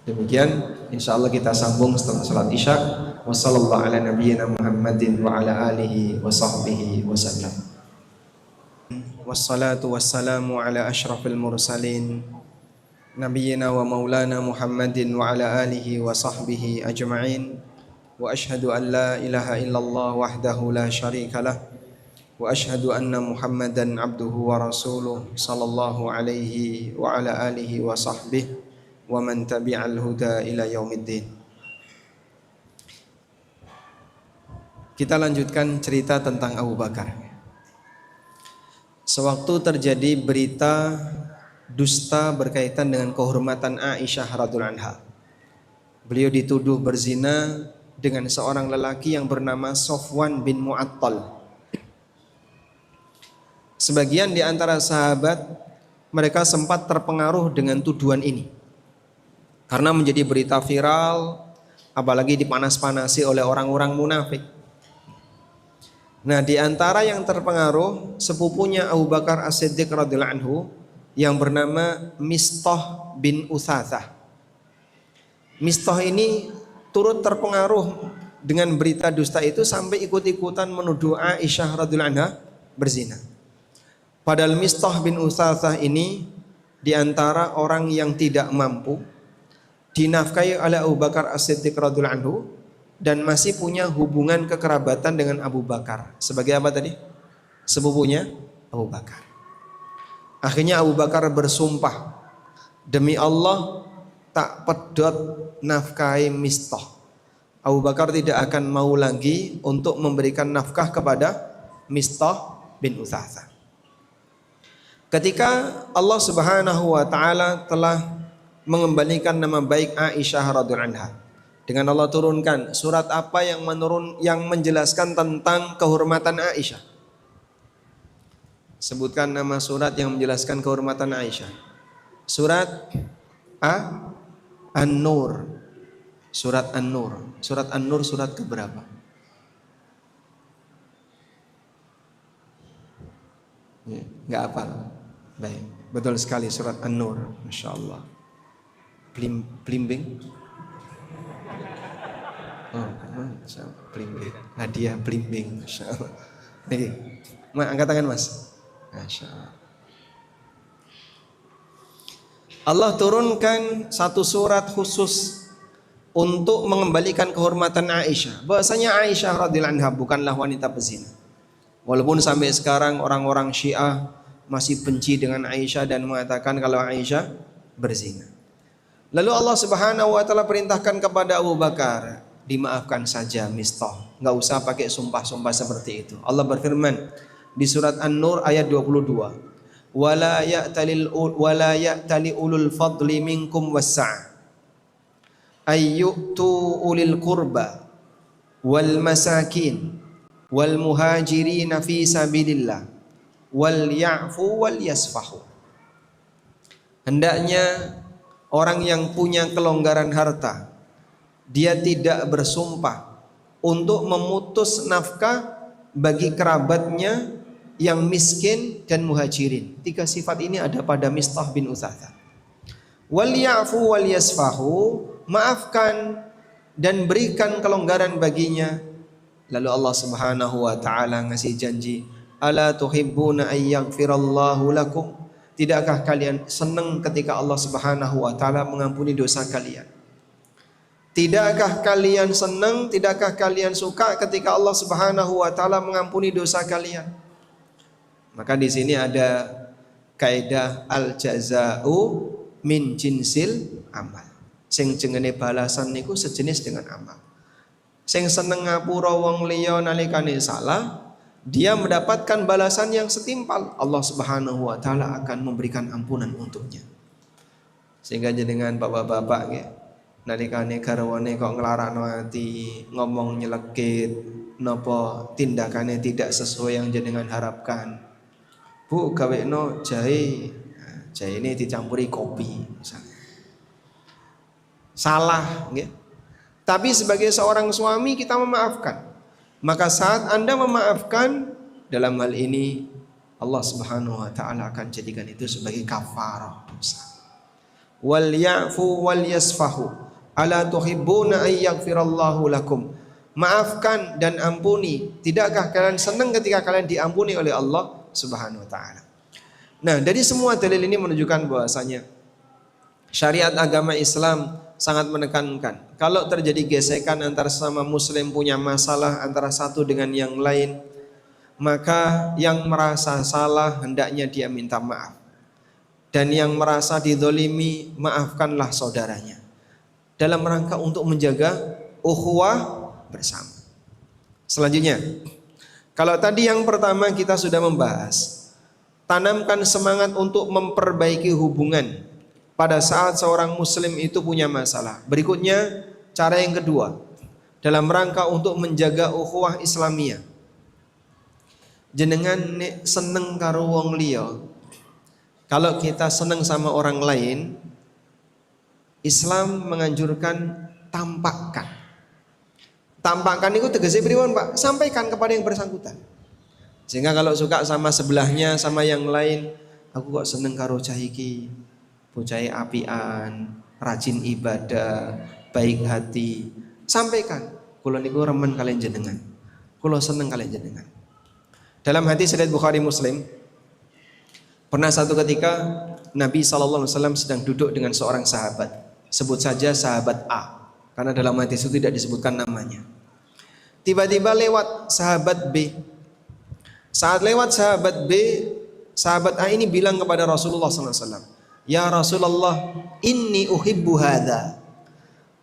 Demikian insyaallah kita sambung setelah salat Isya. Wassallallahu ala nabiyyina Muhammadin wa ala alihi wa sahbihi wasallam. Wassalatu wassalamu ala asyrafil mursalin nabiyyina wa maulana Muhammadin wa ala alihi wa sahbihi ajma'in. Wa ashhadu an la ilaha illallah wahdahu la syarika lah wa ashhadu anna Muhammadan abduhu wa rasuluh sallallahu alaihi wa ala alihi wa sahbihi wa man tabi'al huda ila yaumiddin. Kita lanjutkan cerita tentang Abu Bakar. Sewaktu terjadi berita dusta berkaitan dengan kehormatan Aisyah radhiyallahu anha, beliau dituduh berzina dengan seorang lelaki yang bernama Sofwan bin Mu'attal. Sebagian di antara sahabat mereka sempat terpengaruh dengan tuduhan ini, karena menjadi berita viral, apalagi dipanas-panasi oleh orang-orang munafik. Nah, di antara yang terpengaruh sepupunya Abu Bakar As-Siddiq radhiyallahu anhu yang bernama Mistah bin Utsatsah. Mistah ini turut terpengaruh dengan berita dusta itu sampai ikut-ikutan menuduh Aisyah radhiyallahu anha berzina. Padahal Mistah bin Utsatsah ini di antara orang yang tidak mampu, dinafkahi oleh Abu Bakar As-Siddiq radhiyallahu anhu dan masih punya hubungan kekerabatan dengan Abu Bakar. Sebagai apa tadi? Sepupunya Abu Bakar. Akhirnya Abu Bakar bersumpah, demi Allah tak pedot nafkahi Mistah. Abu Bakar tidak akan mau lagi untuk memberikan nafkah kepada Mistah bin Utsatsah. Ketika Allah Subhanahu wa taala telah mengembalikan nama baik Aisyah radhiyallahu anha, dengan Allah turunkan surat apa yang menjelaskan tentang kehormatan Aisyah? Sebutkan nama surat yang menjelaskan kehormatan Aisyah. Surat An-Nur. Surat An-Nur. Surat An-Nur surat keberapa? Enggak hafal. Baik, betul sekali surat An-Nur. Masyaallah. Blimbing. Oh, blimbing. Hadiah blimbing, masyaallah. Nih, angkat tangan Mas. Masya Allah. Allah turunkan satu surat khusus untuk mengembalikan kehormatan Aisyah. Bahwasanya Aisyah radhiyallahu anha bukanlah wanita pezina. Walaupun sampai sekarang orang-orang Syiah masih benci dengan Aisyah dan mengatakan kalau Aisyah berzina. Lalu Allah Subhanahu wa taala perintahkan kepada Abu Bakar, dimaafkan saja Mistah, enggak usah pakai sumpah-sumpah seperti itu. Allah berfirman di surat An-Nur ayat 22, wala ya'tali ulul fadli minkum was-sa'ah ayyutu ulil qurba wal masakin wal muhajirin fi sabilillah wal ya'fu wal yasfahu. Hendaknya orang yang punya kelonggaran harta, dia tidak bersumpah untuk memutus nafkah bagi kerabatnya yang miskin dan muhajirin. 3 sifat ini ada pada Mistah bin Utsatha. Wal ya'fu wal yasfahu, maafkan dan berikan kelonggaran baginya. Lalu Allah Subhanahu wa taala ngasih janji, ala tuhibbuna ayyaghfirallahu lakum? Tidakkah kalian senang ketika Allah Subhanahu wa taala mengampuni dosa kalian? Tidakkah kalian senang, tidakkah kalian suka ketika Allah Subhanahu wa taala mengampuni dosa kalian? Maka di sini ada kaidah al jazau min jinsil amal. Sing jenenge balasan niku sejenis dengan amal. Sing seneng ngapura wong liya nalikane salah, dia mendapatkan balasan yang setimpal. Allah Subhanahu wa taala akan memberikan ampunan untuknya. Sehingga jenengan bapak-bapak nggih, nalikane garwane kok nglarakno ati, ngomong nyelekit, napa tindakane tidak sesuai yang jenengan harapkan. Bu, gawekno jahe ini dicampuri kopi misalnya. Salah nggih. Tapi sebagai seorang suami kita memaafkan. Maka saat Anda memaafkan, dalam hal ini Allah Subhanahu wa taala akan jadikan itu sebagai kafarah dosa. Wal ya'fu wal yasfahu, ala tuhibbuna ayyaghfirallahu lakum? Maafkan dan ampuni. Tidakkah kalian senang ketika kalian diampuni oleh Allah Subhanahu wa taala? Nah, dari semua dalil ini menunjukkan bahwasanya syariat agama Islam sangat menekankan kalau terjadi gesekan antara sesama muslim, punya masalah antara satu dengan yang lain, maka yang merasa salah hendaknya dia minta maaf. Dan yang merasa dizalimi, maafkanlah saudaranya. Dalam rangka untuk menjaga ukhuwah bersama. Selanjutnya, kalau tadi yang pertama kita sudah membahas, tanamkan semangat untuk memperbaiki hubungan pada saat seorang muslim itu punya masalah. Berikutnya, cara yang kedua, dalam rangka untuk menjaga ukhuwah Islamiyah. Jenengan nek seneng karo wong liya, kalau kita seneng sama orang lain, Islam menganjurkan tampakkan. Tampakkan itu tegese pripun, Pak? Sampaikan kepada yang bersangkutan. Sehingga kalau suka sama sebelahnya, sama yang lain, aku kok seneng karo cah iki, bocah apian, rajin ibadah, baik hati. Sampaikan, kula niku remen kalian jenengan. Kula seneng kalian jenengan. Dalam hadis riwayat Bukhari Muslim, pernah satu ketika Nabi SAW sedang duduk dengan seorang sahabat. Sebut saja sahabat A, karena dalam hadis itu tidak disebutkan namanya. Tiba-tiba lewat sahabat B. Saat lewat sahabat B, sahabat A ini bilang kepada Rasulullah SAW, ya Rasulullah, inni uhibbu hadha.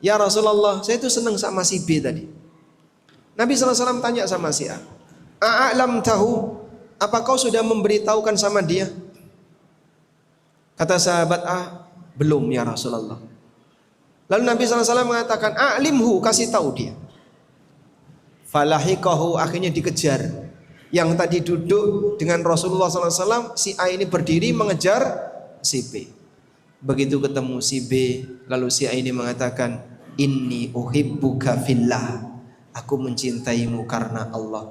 Ya Rasulullah, saya itu senang sama si B tadi. Nabi SAW tanya sama si A, a'alam tahu, apa kau sudah memberitahukan sama dia? Kata sahabat A, belum ya Rasulullah. Lalu Nabi SAW mengatakan, a'limhu, kasih tahu dia. Falahikahu, akhirnya dikejar. Yang tadi duduk dengan Rasulullah SAW, si A ini berdiri mengejar si B. Begitu ketemu si B, lalu si A ini mengatakan, inni uhibbuka fillah, aku mencintaimu karena Allah.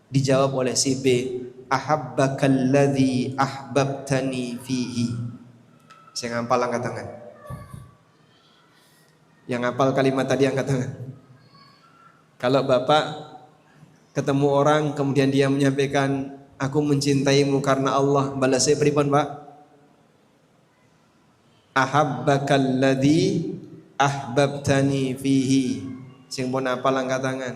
Dijawab oleh si B, ahabbakalladzi ahbabtani fihi. Saya ngapal, angkat tangan. Yang ngapal kalimat tadi angkat tangan. Kalau bapak Ketemu orang kemudian dia menyampaikan aku mencintaimu karena Allah, balasnya pripun Pak? Ahabbakalladzi ahbabtani fihi. Sing pun apal angkat tangan.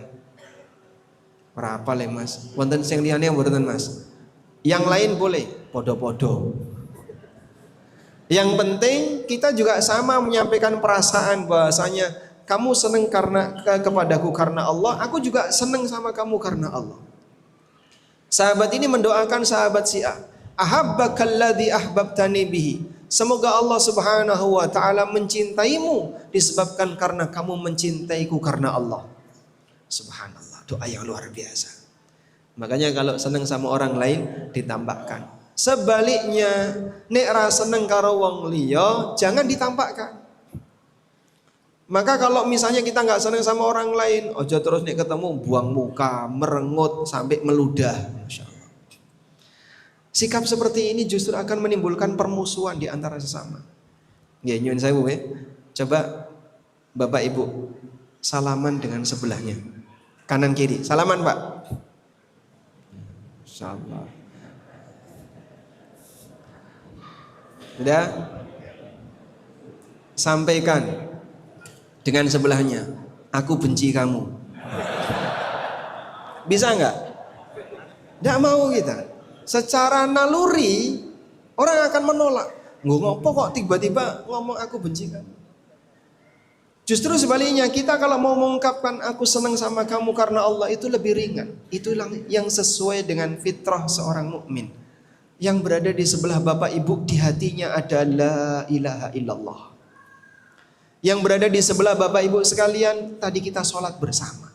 Ora apal ya Mas. Wonten sing liyane mboten Mas. Yang lain boleh podo-podo. Yang penting kita juga sama menyampaikan perasaan bahasanya kamu senang karena kepadaku karena Allah, aku juga senang sama kamu karena Allah. Sahabat ini mendoakan sahabat si A, ahabbakalladzi ahbabtani bihi. Semoga Allah Subhanahu wa taala mencintaimu disebabkan karena kamu mencintaiku karena Allah. Subhanallah, doa yang luar biasa. Makanya kalau senang sama orang lain ditambahkan. Sebaliknya, nek ra seneng karo wong liya jangan ditampakkan. Maka kalau misalnya kita nggak senang sama orang lain, ojo terus nih ketemu buang muka, merengut sampai meludah. Masya Allah. Sikap seperti ini justru akan menimbulkan permusuhan di antara sesama. Ya nyuwun sewu ya. Coba Bapak Ibu salaman dengan sebelahnya, kanan kiri. Salaman Pak. Salam. Udah? Sampaikan dengan sebelahnya, aku benci kamu. Bisa nggak? Nggak mau kita. Secara naluri orang akan menolak. Ngopo kok tiba-tiba ngomong aku benci kamu. Justru sebaliknya, kita kalau mau mengungkapkan aku senang sama kamu karena Allah itu lebih ringan. Itulah yang sesuai dengan fitrah seorang mukmin. Yang berada di sebelah Bapak Ibu di hatinya ada la ilaha illallah. Yang berada di sebelah Bapak Ibu sekalian, tadi kita sholat bersama.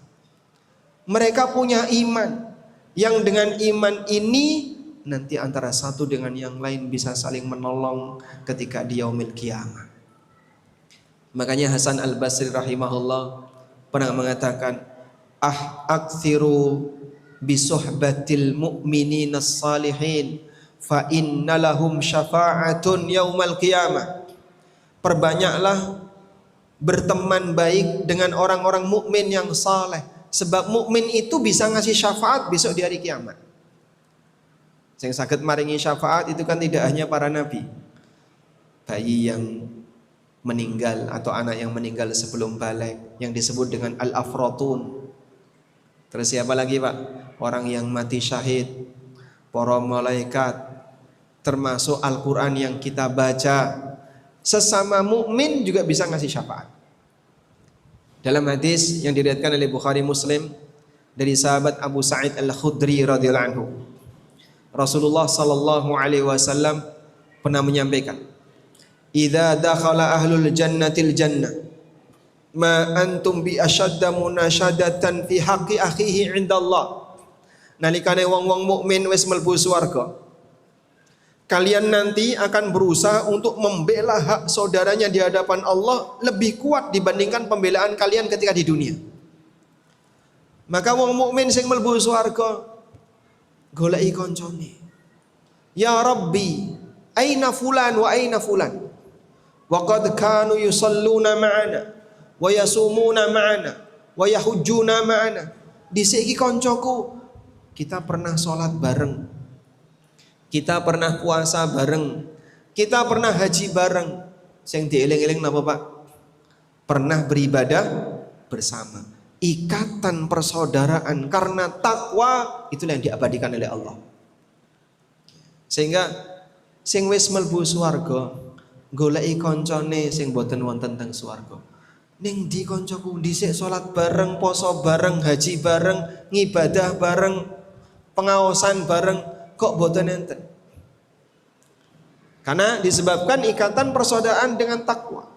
Mereka punya iman, yang dengan iman ini nanti antara satu dengan yang lain bisa saling menolong ketika di yaumil qiyamah. Makanya Hasan Al-Basri rahimahullah pernah mengatakan, aktsiru bisuhbatil mu'mininas salihin fa innalahum syafa'atun yaumal qiyamah. Perbanyaklah berteman baik dengan orang-orang mukmin yang saleh, sebab mukmin itu bisa ngasih syafaat besok di hari kiamat. Yang sakit maringi syafaat itu kan tidak hanya para nabi, bayi yang meninggal atau anak yang meninggal sebelum balik yang disebut dengan al-afratun. Terus siapa lagi Pak? Orang yang mati syahid, para malaikat, termasuk Al-Quran yang kita baca. Sesama mukmin juga bisa ngasih syafaat. Dalam hadis yang diriwayatkan oleh Bukhari Muslim dari sahabat Abu Sa'id Al-Khudri radhiyallahu anhu, Rasulullah sallallahu alaihi wasallam pernah menyampaikan, "Idza dakhala ahlul jannatil jannah ma antum bi ashadda munashadatan fi haqqi akhihi indallah." Nalikane wong-wong mukmin wis mlebu swarga, kalian nanti akan berusaha untuk membela hak saudaranya di hadapan Allah lebih kuat dibandingkan pembelaan kalian ketika di dunia. Maka wong mukmin sing mlebu swarga goleki koncone. Ya Rabbi, aina fulan wa aina fulan? Wa qad kanu yusalluna ma'ana wa yasumuna ma'ana wa yahujjuna ma'ana. Dhisik iki koncoku, kita pernah sholat bareng, kita pernah puasa bareng, kita pernah haji bareng. Sing dieling-eling napa Pak? Pernah beribadah bersama. Ikatan persaudaraan karena takwa itulah yang diabadikan oleh Allah. Sehingga sing wis mlebu swarga goleki koncone sing boten wonten teng swarga. Ning ndi koncoku dhisik salat bareng, poso bareng, haji bareng, ngibadah bareng, pengaosan bareng, kok boten enten? Karena disebabkan ikatan persaudaraan dengan takwa.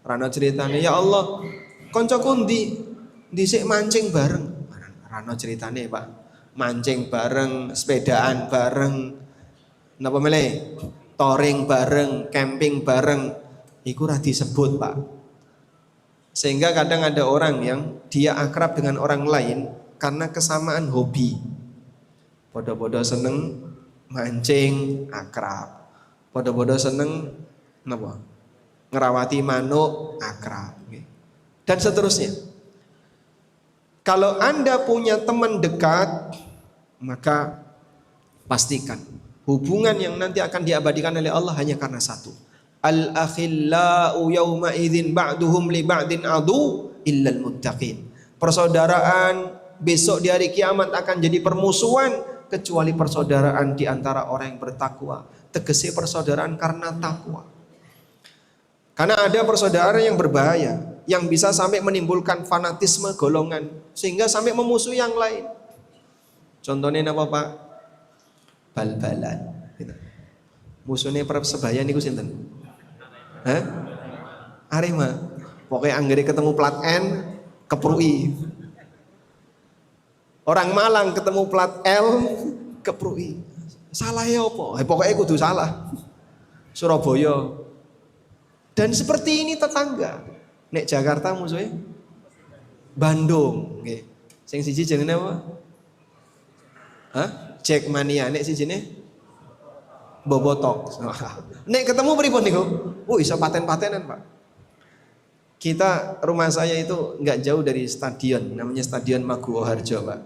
Rano ceritane, ya Allah, koncoku ndi dhisik mancing bareng. Rano ceritane Pak, mancing bareng, sepedaan bareng, napa meneh? Touring bareng, camping bareng, iku ora disebut Pak. Sehingga kadang ada orang yang dia akrab dengan orang lain karena kesamaan hobi. Podo-podo seneng mancing, akrab. Podo-podo seneng napa? Ngerawati manuk, akrab. Dan seterusnya. Kalau Anda punya teman dekat, maka pastikan hubungan yang nanti akan diabadikan oleh Allah hanya karena satu. Al-akhillau yawma idzin ba'duhum li ba'din adu illal muttaqin. Persaudaraan besok di hari kiamat akan jadi permusuhan kecuali persaudaraan di antara orang yang bertakwa. Tegese persaudaraan karena takwa. Karena ada persaudaraan yang berbahaya, yang bisa sampai menimbulkan fanatisme golongan sehingga sampai memusuhi yang lain. Contohnya apa Pak? Bal-balan. Musuhnya Persebaya niku sinten? Hah? Arema. Pokoknya anggere ketemu plat N keprui. Orang Malang ketemu plat L keprui. Salah ya apa? Pokoknya kudu salah. Surabaya. Dan seperti ini tetangga. Nek Jakarta musuhnya Bandung. Nggih. Sing siji jenenge apa? Hah? Jackmania. Nek sijine Bobotok. Nek ketemu pripun niku? Iso paten-patenan, Pak. Rumah saya itu nggak jauh dari stadion, namanya Stadion Maguwo Harjo, Pak.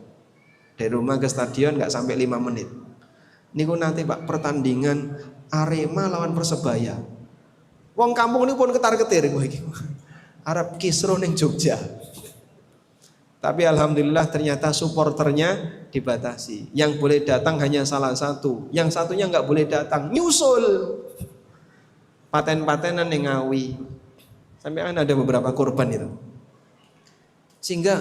Dari rumah ke stadion nggak sampai 5 menit. Niku nanti Pak pertandingan Arema lawan Persebaya. Wong kampung ini pun ketar-ketir iki. Arab kisruh ning Jogja. Tapi alhamdulillah ternyata supporternya dibatasi. Yang boleh datang hanya salah satu. Yang satunya nggak boleh datang. Nyusul. Paten-patenan yang Ngawi. Sampai kan ada beberapa korban itu. Sehingga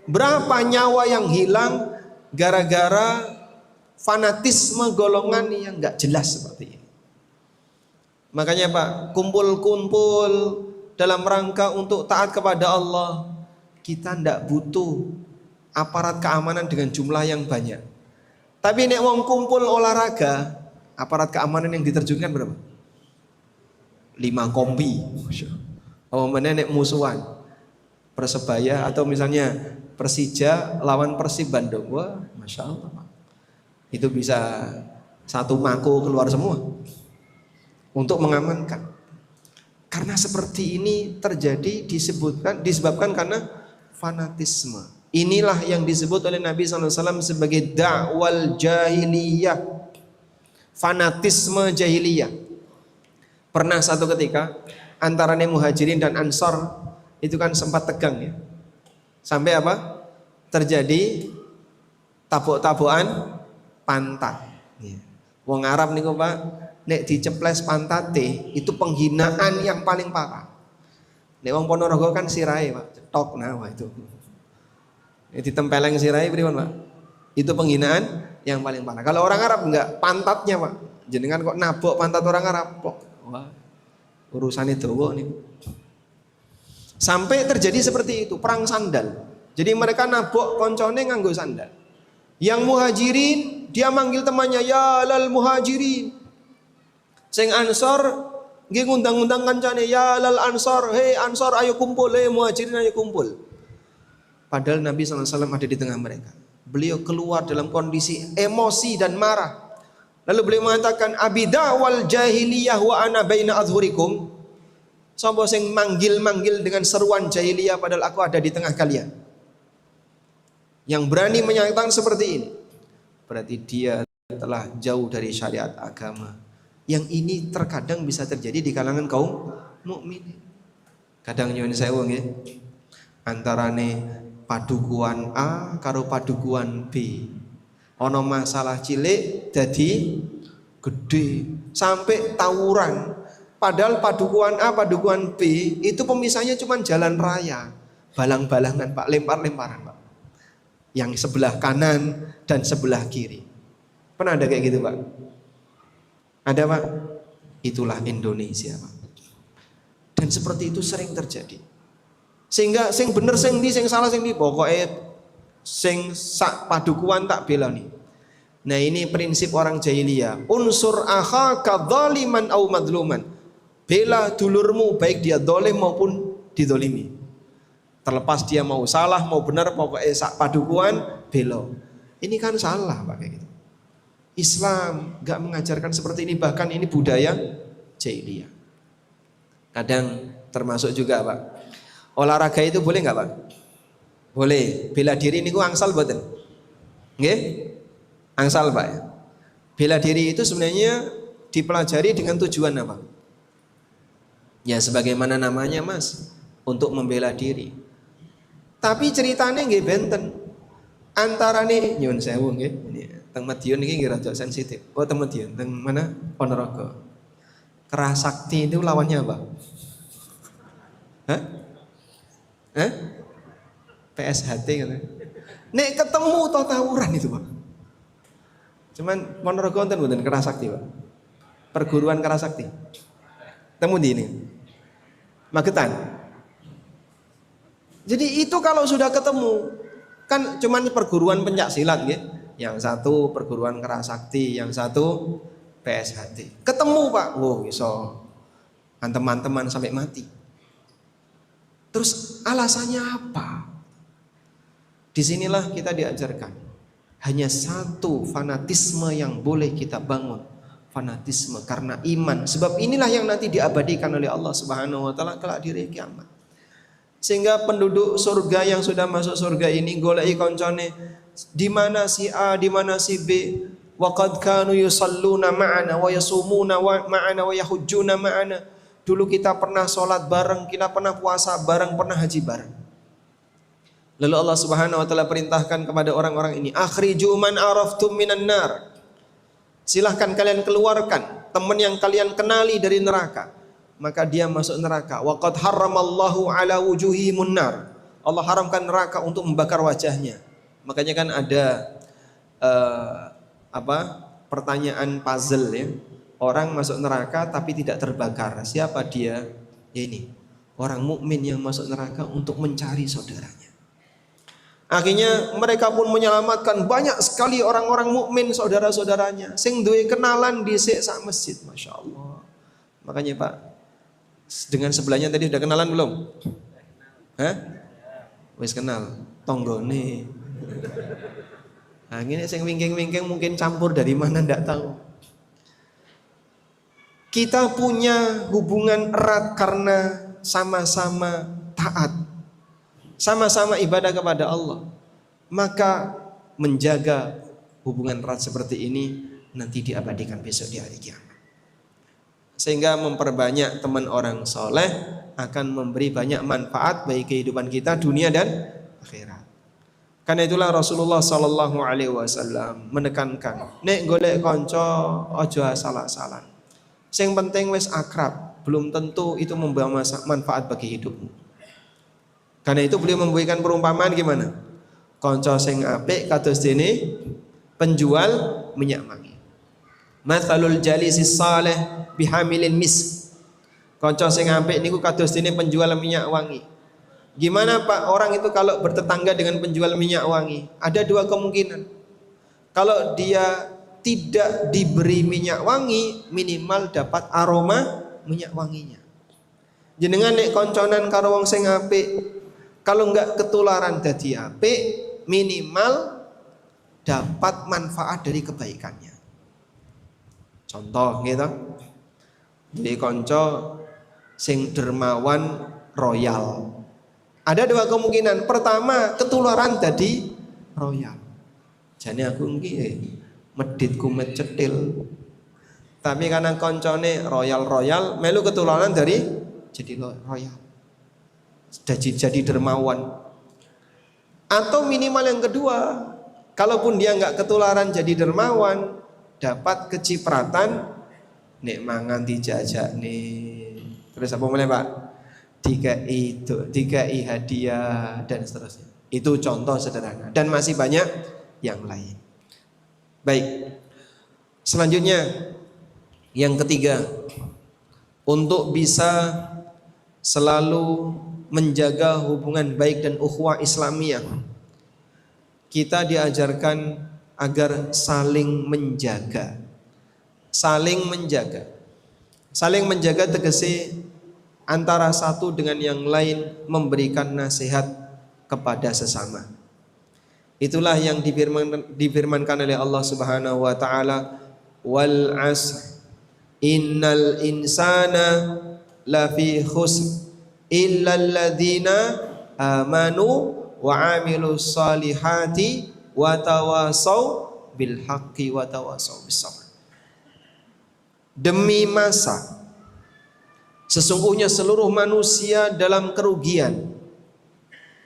berapa nyawa yang hilang gara-gara fanatisme golongan yang nggak jelas seperti ini. Makanya Pak, kumpul-kumpul dalam rangka untuk taat kepada Allah. Kita ndak butuh aparat keamanan dengan jumlah yang banyak. Tapi nek wong kumpul olahraga, aparat keamanan yang diterjunkan berapa? 5 kompi. Oh mana nek musuhan Persebaya atau misalnya Persija lawan Persib Bandung, wah masya Allah Pak. Itu bisa satu mako keluar semua untuk mengamankan. Karena seperti ini terjadi disebabkan karena fanatisme. Inilah yang disebut oleh Nabi SAW sebagai da'wal jahiliyah, fanatisme jahiliyah. Pernah satu ketika antara Muhajirin dan Ansor itu kan sempat tegang ya. Sampai apa? Terjadi tabuk-tabukan pantat. Wong Arab niku Pak, nek diceples pantate itu penghinaan yang paling parah. Nek wong Ponorogo kan sirahe Pak, cetok nah itu. Nek ditempeleng sirahe pripun Pak? Itu penghinaan yang paling parah. Kalau orang Arab enggak, pantatnya Pak. Jenengan kok nabok pantat orang Arab, wah urusannya dawa nih. Sampai terjadi seperti itu, perang sandal. Jadi mereka nabok koncone nganggo sandal. Yang Muhajirin dia manggil temannya, ya lal Muhajirin. Sing Ansor nggih ngundang-undang kancane, ya lal Ansor, hei Ansor ayo kumpul, hei Muhajirin ayo kumpul. Padahal Nabi SAW ada di tengah mereka. Beliau keluar dalam kondisi emosi dan marah. Lalu beliau mengatakan, abida wal jahiliyah wa ana baina adhurikum. Sapa sing manggil-manggil dengan seruan jahiliyah padahal aku ada di tengah kalian. Yang berani menyatakan seperti ini, berarti dia telah jauh dari syariat agama. Yang ini terkadang bisa terjadi di kalangan kaum mukminin. Kadang nyuwun sewu nggih. Antarane padukuan A karo padukuan B. Ono masalah cilik jadi gede sampai tawuran. Padahal padukuan A, padukuan B itu pemisahnya cuma jalan raya, balang-balangan Pak, lempar-lemparan Pak. Yang sebelah kanan dan sebelah kiri. Pernah ada kayak gitu Pak? Ada Pak? Itulah Indonesia Pak. Dan seperti itu sering terjadi. Sehingga sing bener sing di, sing salah sing di, pokoknya sing sak padukuan tak bela nih. Nah ini prinsip orang jahiliyah. Unsur akhaka dzaliman au madluman. Bela dulurmu baik dia dolim maupun didolimi. Terlepas dia mau salah mau benar, pokoknya sak padukuan bela. Ini kan salah Pak kayak gitu. Islam gak mengajarkan seperti ini, bahkan ini budaya jahiliyah. Kadang termasuk juga Pak, olahraga itu boleh nggak Pak? Boleh. Bela diri niku angsal mboten? Nggih? Angsal, Pak. Bela diri itu sebenarnya dipelajari dengan tujuan apa? Ya sebagaimana namanya, Mas, untuk membela diri. Tapi ceritanya nggih benten. Antarane nyuwun sewu nggih. Teng Madiun iki nggih rada sensitif. Oh, teng Madiun, teng mana? Ponorogo. Kerasakti itu lawannya apa? Hah? Hah? PSHT kan? Nek ketemu toh tawuran itu, Pak. Cuman Ponorogo enten mboten Kerasakti, Pak. Perguruan Kerasakti. Temu di ini. Magetan. Jadi itu kalau sudah ketemu kan cuman perguruan pencak silat gitu. Yang satu perguruan Kerasakti, yang satu PSHT. Ketemu, Pak. Wow, iso antem-anteman sampai mati. Terus alasannya apa? Disinilah kita diajarkan. Hanya satu fanatisme yang boleh kita bangun. Fanatisme karena iman. Sebab inilah yang nanti diabadikan oleh Allah Subhanahu wa taala kelak di hari kiamat. Sehingga penduduk surga yang sudah masuk surga ini goleki koncone, di mana si A, di mana si B, wa qad kanu yusalluna ma'ana wa yasumuna ma'ana wa yahujjuna ma'ana. Dulu kita pernah sholat bareng, kita pernah puasa bareng, pernah haji bareng. Lalu Allah Subhanahu wa taala perintahkan kepada orang-orang ini, akhriju man araftum minan nar. Silahkan kalian keluarkan teman yang kalian kenali dari neraka. Maka dia masuk neraka. Wa qad harramallahu ala wujuhimun nar. Allah haramkan neraka untuk membakar wajahnya. Makanya kan ada pertanyaan puzzle ya. Orang masuk neraka tapi tidak terbakar. Siapa dia? Ya ini, orang mukmin yang masuk neraka untuk mencari saudaranya. Akhirnya mereka pun menyelamatkan banyak sekali orang-orang mukmin saudara-saudaranya. Sing duwe kenalan dhisik sak masjid, Masya Allah. Makanya Pak, dengan sebelahnya tadi sudah kenalan belum? Hah? Wis kenal, tonggone. Nah, ini sing wingking-wingking mungkin campur dari mana ndak tahu. Kita punya hubungan erat karena sama-sama taat, sama-sama ibadah kepada Allah. Maka menjaga hubungan erat seperti ini nanti diabadikan besok di hari kiamat. Sehingga memperbanyak teman orang soleh akan memberi banyak manfaat bagi kehidupan kita dunia dan akhirat. Karena itulah Rasulullah Sallallahu Alaihi Wasallam menekankan, nek golek konco ojo asal-asalan. Yang penting wis akrab, belum tentu itu membawa manfaat bagi hidupmu. Karena itu beliau memberikan perumpamaan gimana? Konco sing apik kados dene penjual minyak wangi. Matsalul jalisis salih bihamilin misk. Konco sing apik niku kados dene penjual minyak wangi. Gimana Pak orang itu kalau bertetangga dengan penjual minyak wangi? Ada dua kemungkinan. Kalau dia tidak diberi minyak wangi, minimal dapat aroma minyak wanginya. Jenengan nek konconan karo wong sing apik, kalau enggak ketularan dadi apik, minimal dapat manfaat dari kebaikannya. Contoh gitu. Jadi konco sing dermawan royal. Ada dua kemungkinan. Pertama, ketularan dadi royal. Jane aku nggih medit kumet cetil. Tapi karena koncone royal melu ketularan dari jadi royal. Jadi dermawan. Atau minimal yang kedua, kalaupun dia enggak ketularan jadi dermawan, dapat kecipratan nek mangan dijajak nih. Terus apa mulai Pak? Dikai hadiah dan seterusnya. Itu contoh sederhana dan masih banyak yang lain. Baik. Selanjutnya yang ketiga, untuk bisa selalu menjaga hubungan baik dan ukhuwah Islamiyah, kita diajarkan agar saling menjaga. Saling menjaga. Saling menjaga tegese antara satu dengan yang lain memberikan nasihat kepada sesama. Itulah yang difirmankan oleh Allah Subhanahu wa taala, wal 'asr innal insana lafi khusr illa alladzina amanu wa 'amilus salihati wa tawasau bil haqqi wa tawasau bis sabr. Demi masa, sesungguhnya seluruh manusia dalam kerugian.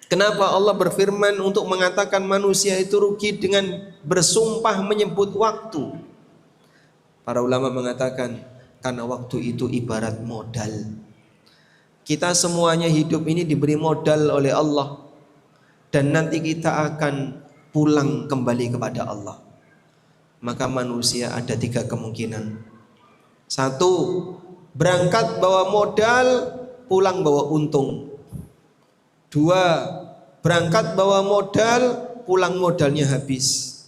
Kenapa Allah berfirman untuk mengatakan manusia itu rugi dengan bersumpah menyebut waktu? Para ulama mengatakan karena waktu itu ibarat modal. Kita semuanya hidup ini diberi modal oleh Allah, dan nanti kita akan pulang kembali kepada Allah. Maka manusia ada 3 kemungkinan. 1, berangkat bawa modal, pulang bawa untung. 2, berangkat bawa modal, pulang modalnya habis,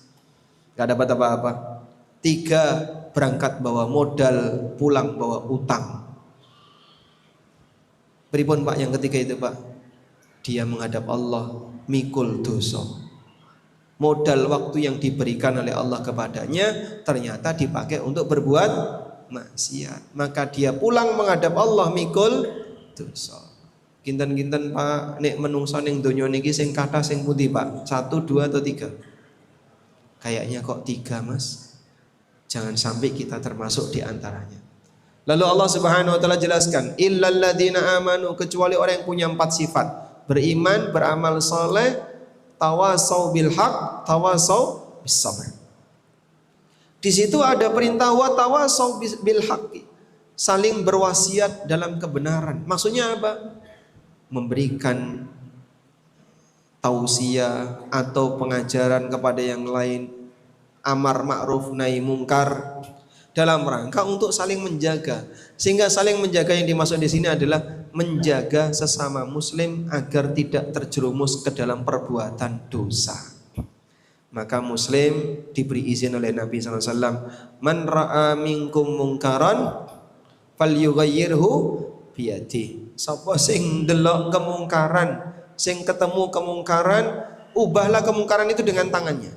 gak dapat apa-apa. 3, berangkat bawa modal, pulang bawa utang. Pripun Pak yang ketiga itu Pak? Dia menghadap Allah mikul dosa. Modal waktu yang diberikan oleh Allah kepadanya ternyata dipakai untuk berbuat maksiat, maka dia pulang menghadap Allah mikul dosa. Kinten-kinten Pak nek menungso ning donya niki sing kathah sing pundi Pak? 1, 2 atau 3? Kayaknya kok 3 Mas. Jangan sampai kita termasuk di antaranya. Lalu Allah Subhanahu wa taala jelaskan, illal ladzina amanu, kecuali orang yang punya 4 sifat: beriman, beramal saleh, tawasau bil haq, tawasau bis sabr. Di situ ada perintah wa tawasau bil haqqi, saling berwasiat dalam kebenaran. Maksudnya apa? Memberikan tausiah atau pengajaran kepada yang lain, amar ma'ruf nahi mungkar, dalam rangka untuk saling menjaga. Sehingga saling menjaga yang dimaksud di sini adalah menjaga sesama muslim agar tidak terjerumus ke dalam perbuatan dosa. Maka muslim diberi izin oleh Nabi SAW, man ra'a minkum mungkaran falyughayyirhu biyadi. Sapa sing delok kemungkaran, sing ketemu kemungkaran, ubahlah kemungkaran itu dengan tangannya.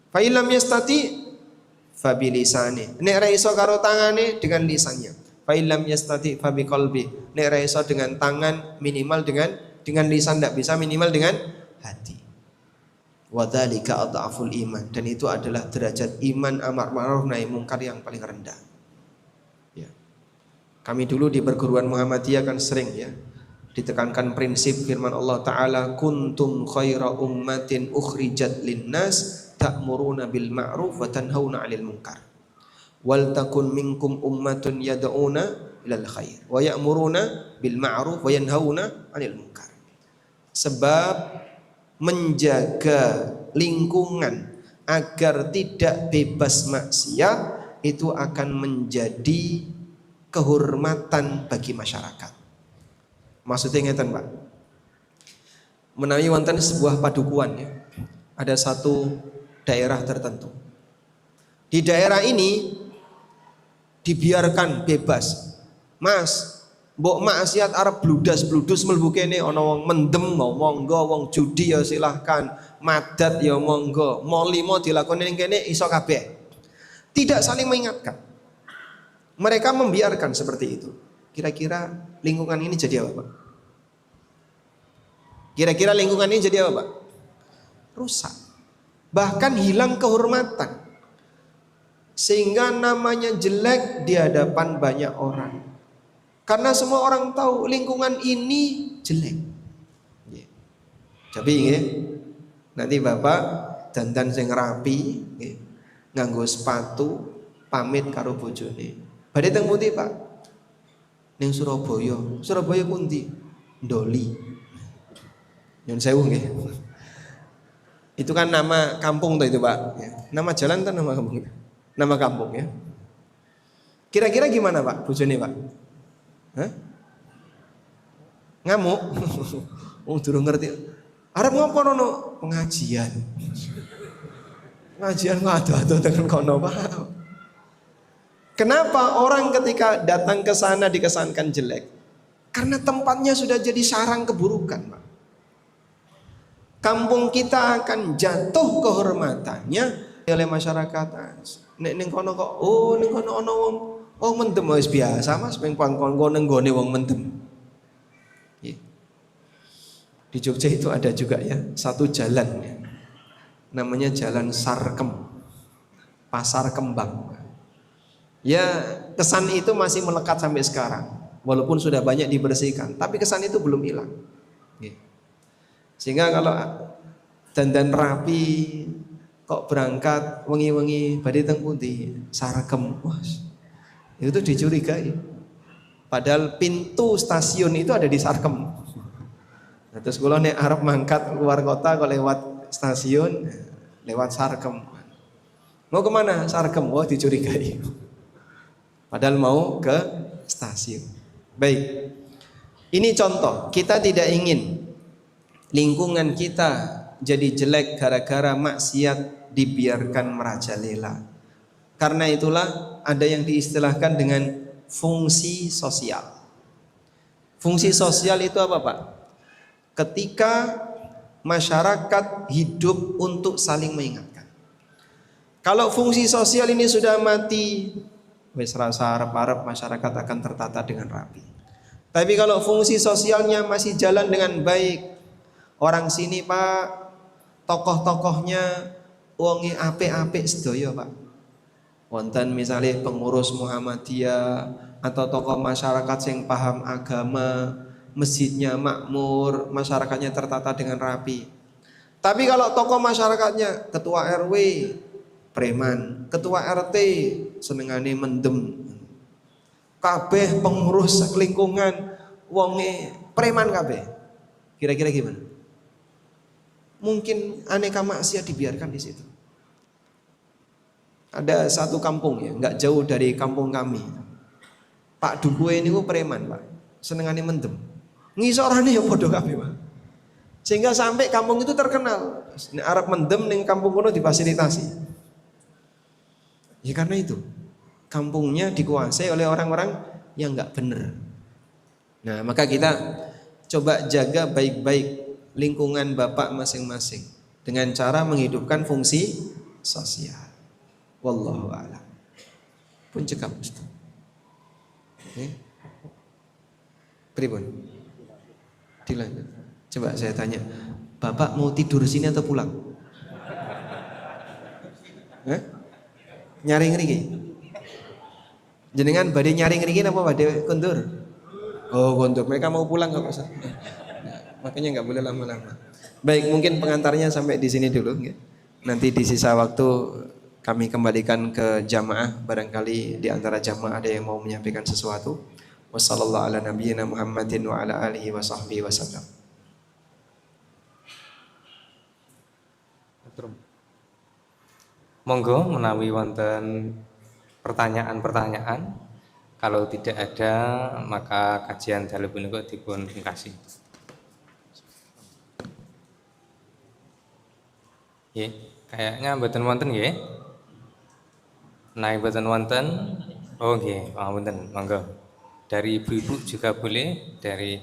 Fa illam yastati fa bilisani, nek ra iso karo tangane dengan lisannya. Fa illam yastati fa biqalbi, nek ra iso dengan tangan minimal dengan lisan, tidak bisa minimal dengan hati. Wa dzalika adhaful iman, dan itu adalah derajat iman amar ma'ruf nahi mungkar yang paling rendah. Ya. Kami dulu di perguruan Muhammadiyah kan sering ya ditekankan prinsip firman Allah Ta'ala, kuntum khaira ummatin ukhrijat linnas ta'muruna bil ma'ruf wa tanhauna 'anil munkar wal takun minkum ummatun yad'una ilal khair wa ya'muruna bil ma'ruf wa yanhauna 'anil munkar. Sebab menjaga lingkungan agar tidak bebas maksiat itu akan menjadi kehormatan bagi masyarakat. Maksudnya ngeten Pak, menawi wonten sebuah padukuan ya, ada satu daerah tertentu. Di daerah ini dibiarkan bebas. Mas, mbok maksiat arep bludas-bludus mlebu kene, ana wong mendem mau monggo, wong judi ya silahkan, madat ya monggo, molimo dilakoni ning kene iso kabeh. Tidak saling mengingatkan. Mereka membiarkan seperti itu. Kira-kira lingkungan ini jadi apa, Pak? Kira-kira lingkungan ini jadi apa, Pak? Rusak. Bahkan hilang kehormatan. Sehingga namanya jelek di hadapan banyak orang. Karena semua orang tahu lingkungan ini jelek. Jadi nanti Bapak dandan sing rapi, nganggo sepatu, pamit karo bojone. Badhe teng pundi, Pak? Ning Surabaya. Surabaya pundi? Ndoli. Nyun sewu nggih. Itu kan nama kampung tuh itu, Pak. Nama jalan kan nama kampung. Nama kampung ya. Kira-kira gimana, Pak? Bojone, Pak? Hah? Ngamuk. Wong durung ngerti. Arep ngopo nono? Pengajian. Pengajian kok ado-ado dengan kono, Pak. Kenapa orang ketika datang ke sana dikesankan jelek? Karena tempatnya sudah jadi sarang keburukan, Pak. Kampung kita akan jatuh kehormatannya oleh masyarakat. Nek ning kono kok, oh ning kono ana wong mendem wis biasa, Mas, ping pangkon nggone wong mendem. Di Di Jogja itu ada juga ya satu jalan ya, namanya Jalan Sarkem, Pasar Kembang. Ya kesan itu masih melekat sampai sekarang, walaupun sudah banyak dibersihkan, tapi kesan itu belum hilang. Sehingga kalau dandan rapi kok berangkat wengi-wengi badhe teng pundi Sarkem, wah itu dicurigai. Padahal pintu stasiun itu ada di Sarkem. Nah, terus kalau nek arep mangkat keluar kota kok lewat stasiun, lewat Sarkem. Mau kemana? Sarkem, wah dicurigai. Padahal mau ke stasiun. Baik, ini contoh. Kita tidak ingin lingkungan kita jadi jelek gara-gara maksiat dibiarkan merajalela. Karena itulah ada yang diistilahkan dengan fungsi sosial. Fungsi sosial itu apa, Pak? Ketika masyarakat hidup untuk saling mengingatkan. Kalau fungsi sosial ini sudah mati, wis rasa arep-arep masyarakat akan tertata dengan rapi. Tapi kalau fungsi sosialnya masih jalan dengan baik, orang sini Pak, tokoh-tokohnya wonge apik-apik sedaya Pak. Wonten misalnya pengurus Muhammadiyah atau tokoh masyarakat yang paham agama, masjidnya makmur, masyarakatnya tertata dengan rapi. Tapi kalau tokoh masyarakatnya ketua RW preman, ketua RT senengane mendem, kabeh pengurus lingkungan wonge preman kabeh, kira-kira gimana? Mungkin aneka maksiat dibiarkan di situ. Ada satu kampung ya, nggak jauh dari kampung kami. Pak Dukuhe ini preman Pak, senengane mendem. Ngisorane ya padha kabeh Pak. Sehingga sampai kampung itu terkenal. Arab mendem ning kampung kono difasilitasi. Ya karena itu kampungnya dikuasai oleh orang-orang yang nggak benar. Nah maka kita coba jaga baik-baik lingkungan Bapak masing-masing dengan cara menghidupkan fungsi sosial. Wallahu a'lam. Pun cekap Ustaz. Pripun? Dilanjut. Coba saya tanya, Bapak mau tidur sini atau pulang? Nyaring ngriki. Jenengan badhe nyaring ngriki napa badhe kondur? Oh, kondur. Mereka mau pulang kok Ustaz. Makanya nggak boleh lama-lama. Baik, mungkin pengantarnya sampai di sini dulu. Nanti di sisa waktu kami kembalikan ke jamaah. Barangkali di antara jamaah ada yang mau menyampaikan sesuatu. Wassallallahu ala nabiyyina Muhammadin wa ala alihi wa sahbihi wasallam. Monggo menawi wonten pertanyaan-pertanyaan. Kalau tidak ada, maka kajian dalu punika dipun pungkasi. Nggih, kayaknya mboten wonten nggih. Menawi mboten wonten, oh nggih, wonten, monggo. Dari ibu-ibu juga boleh, dari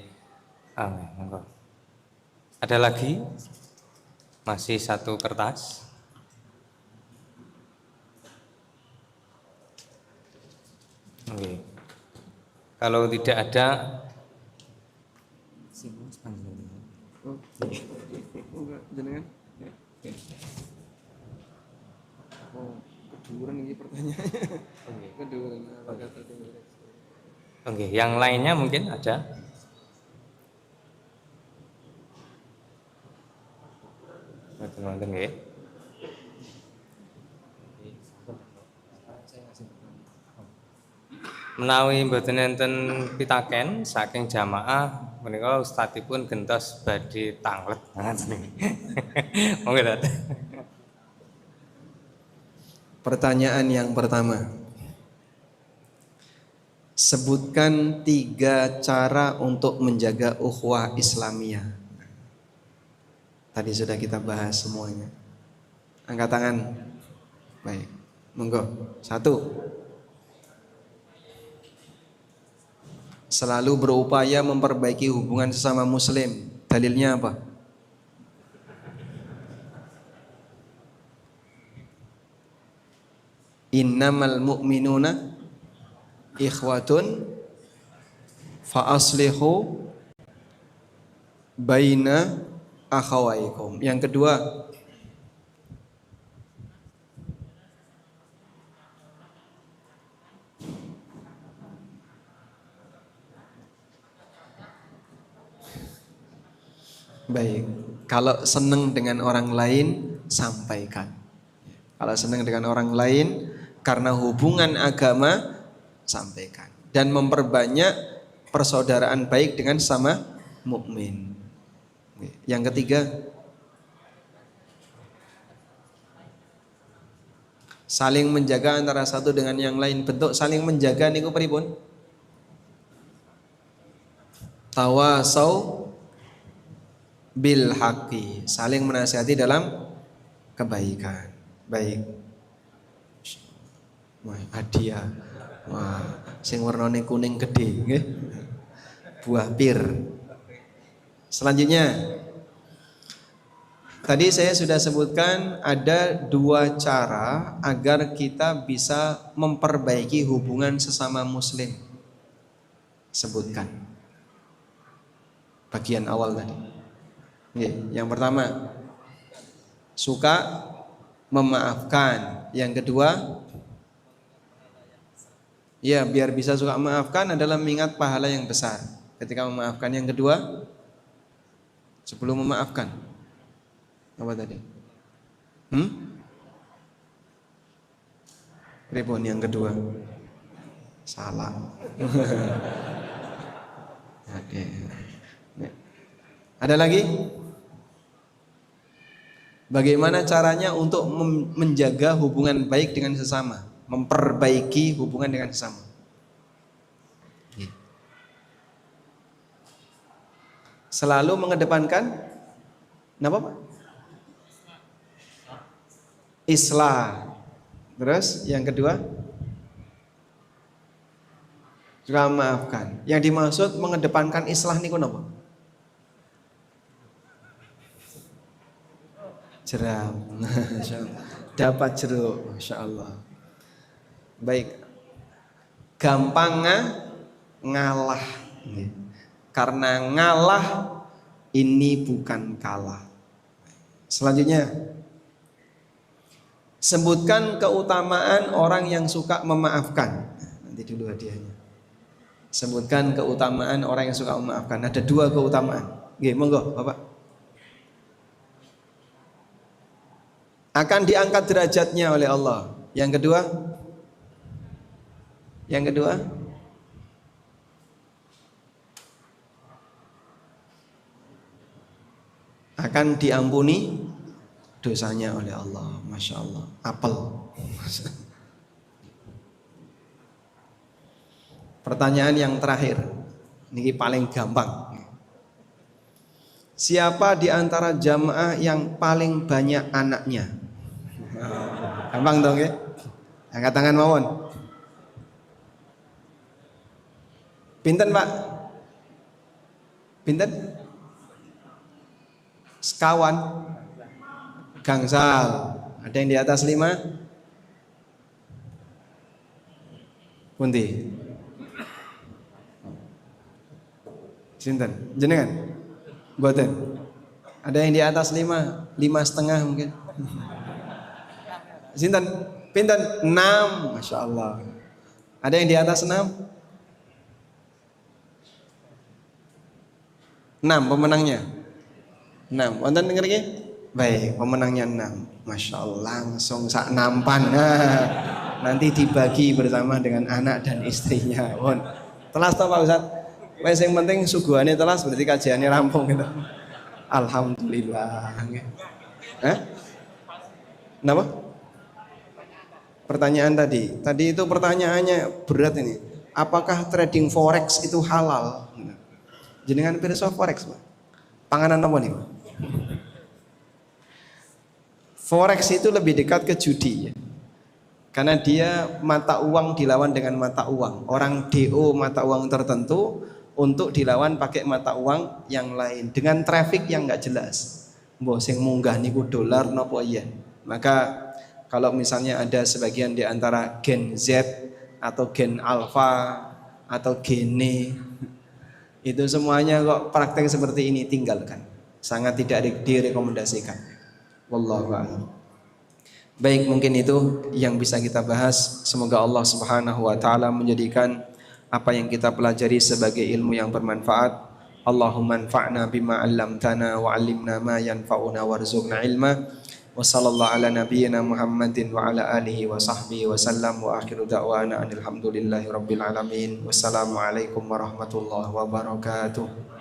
monggo. Ada lagi? Masih satu kertas. Oke. Kalau tidak ada, keduren ini pertanyaannya. Keduren. Oke, yang lainnya mungkin ada. Teman-teman nggih. Menawi mboten enten pitaken saking jamaah menika ustadipun gentos badhe tanglet. Monggo Dad. Pertanyaan yang pertama. Sebutkan 3 cara untuk menjaga ukhuwah Islamiyah. Tadi sudah kita bahas semuanya. Angkat tangan. Baik. Monggo. 1. Selalu berupaya memperbaiki hubungan sesama muslim. Dalilnya apa? Innamal mu'minuna ikhwatun fa aslihu baina akhawaikum. Yang kedua, baik, kalau senang dengan orang lain sampaikan. Kalau senang dengan orang lain karena hubungan agama, sampaikan. Dan memperbanyak persaudaraan baik dengan sama mukmin. Yang ketiga, saling menjaga antara satu dengan yang lain. Bentuk saling menjaga niku pripun? Tawasau bil haqqi, saling menasihati dalam kebaikan. Baik. Wah, hadiah. Wah, sing warnane kuning gede nggih. Buah pir. Selanjutnya, tadi saya sudah sebutkan ada dua cara agar kita bisa memperbaiki hubungan sesama muslim. Sebutkan bagian awal tadi. Yang pertama, suka memaafkan. Yang kedua, ya biar bisa suka memaafkan adalah mengingat pahala yang besar ketika memaafkan. Yang kedua, sebelum memaafkan, apa tadi? Pripun yang kedua? Salah. Oke. Ada lagi? Bagaimana caranya untuk menjaga hubungan baik dengan sesama, memperbaiki hubungan dengan sesama? Selalu mengedepankan apa Pak? Islah. Terus yang kedua, juga maafkan. Yang dimaksud mengedepankan islah niku napa? Jeram. Dapat jeruk, masyaallah. Baik. Gampangnya ngalah. Karena ngalah ini bukan kalah. Selanjutnya, sebutkan keutamaan orang yang suka memaafkan. Nanti dulu hadiahnya. Sebutkan keutamaan orang yang suka memaafkan. Ada dua keutamaan. Nggih, monggo, Bapak. Akan diangkat derajatnya oleh Allah. Yang kedua, akan diampuni dosanya oleh Allah. Masya Allah. Apel. Pertanyaan yang terakhir, ini paling gampang. Siapa di antara jamaah yang paling banyak anaknya? Gampang dong ya? Angkat tangan mawon. Pinten Pak? Pinten? Sekawan. Gangsal. Ada yang di atas 5? Pundi? Sinten? Jenengan? Boten. Ada yang di atas 5, 5,5 mungkin. Sinten? Pinten? 6. Masya Allah. Ada yang di atas 6? 6 pemenangnya. 6. Wonten ngerti? Baik, pemenangnya 6. Masya Allah, langsung sak nampan. Nanti dibagi bersama dengan anak dan istrinya. Won. Telas toh Pak Ustaz? Wes yang penting suguhannya telas berarti kajiannya rampung gitu. Alhamdulillah. Kenapa? Pertanyaan tadi itu pertanyaannya berat ini. Apakah trading forex itu halal? Jenengan pirsa forex, Pak? Panganan apa nih, Pak? Forex itu lebih dekat ke judi ya. Karena dia mata uang dilawan dengan mata uang. Orang DO mata uang tertentu untuk dilawan pakai mata uang yang lain dengan traffic yang nggak jelas. Mbok sing munggah niku dolar napa yen. Maka kalau misalnya ada sebagian di antara gen Z atau gen alpha atau gene Itu semuanya kok praktek seperti ini tinggalkan. Sangat tidak direkomendasikan. Wallahu a'lam. Baik, mungkin itu yang bisa kita bahas. Semoga Allah Subhanahu wa taala menjadikan apa yang kita pelajari sebagai ilmu yang bermanfaat. Allahumma anfa'na bima 'allamtana wa 'allimna ma yanfa'una warzuqna ilma. Wa sallallahu ala nabiyyina Muhammadin wa ala alihi wa sahbihi wa sallam wa akhiru da'wana alhamdulillahi rabbil alamin. Wassalamualaikum warahmatullahi wabarakatuh.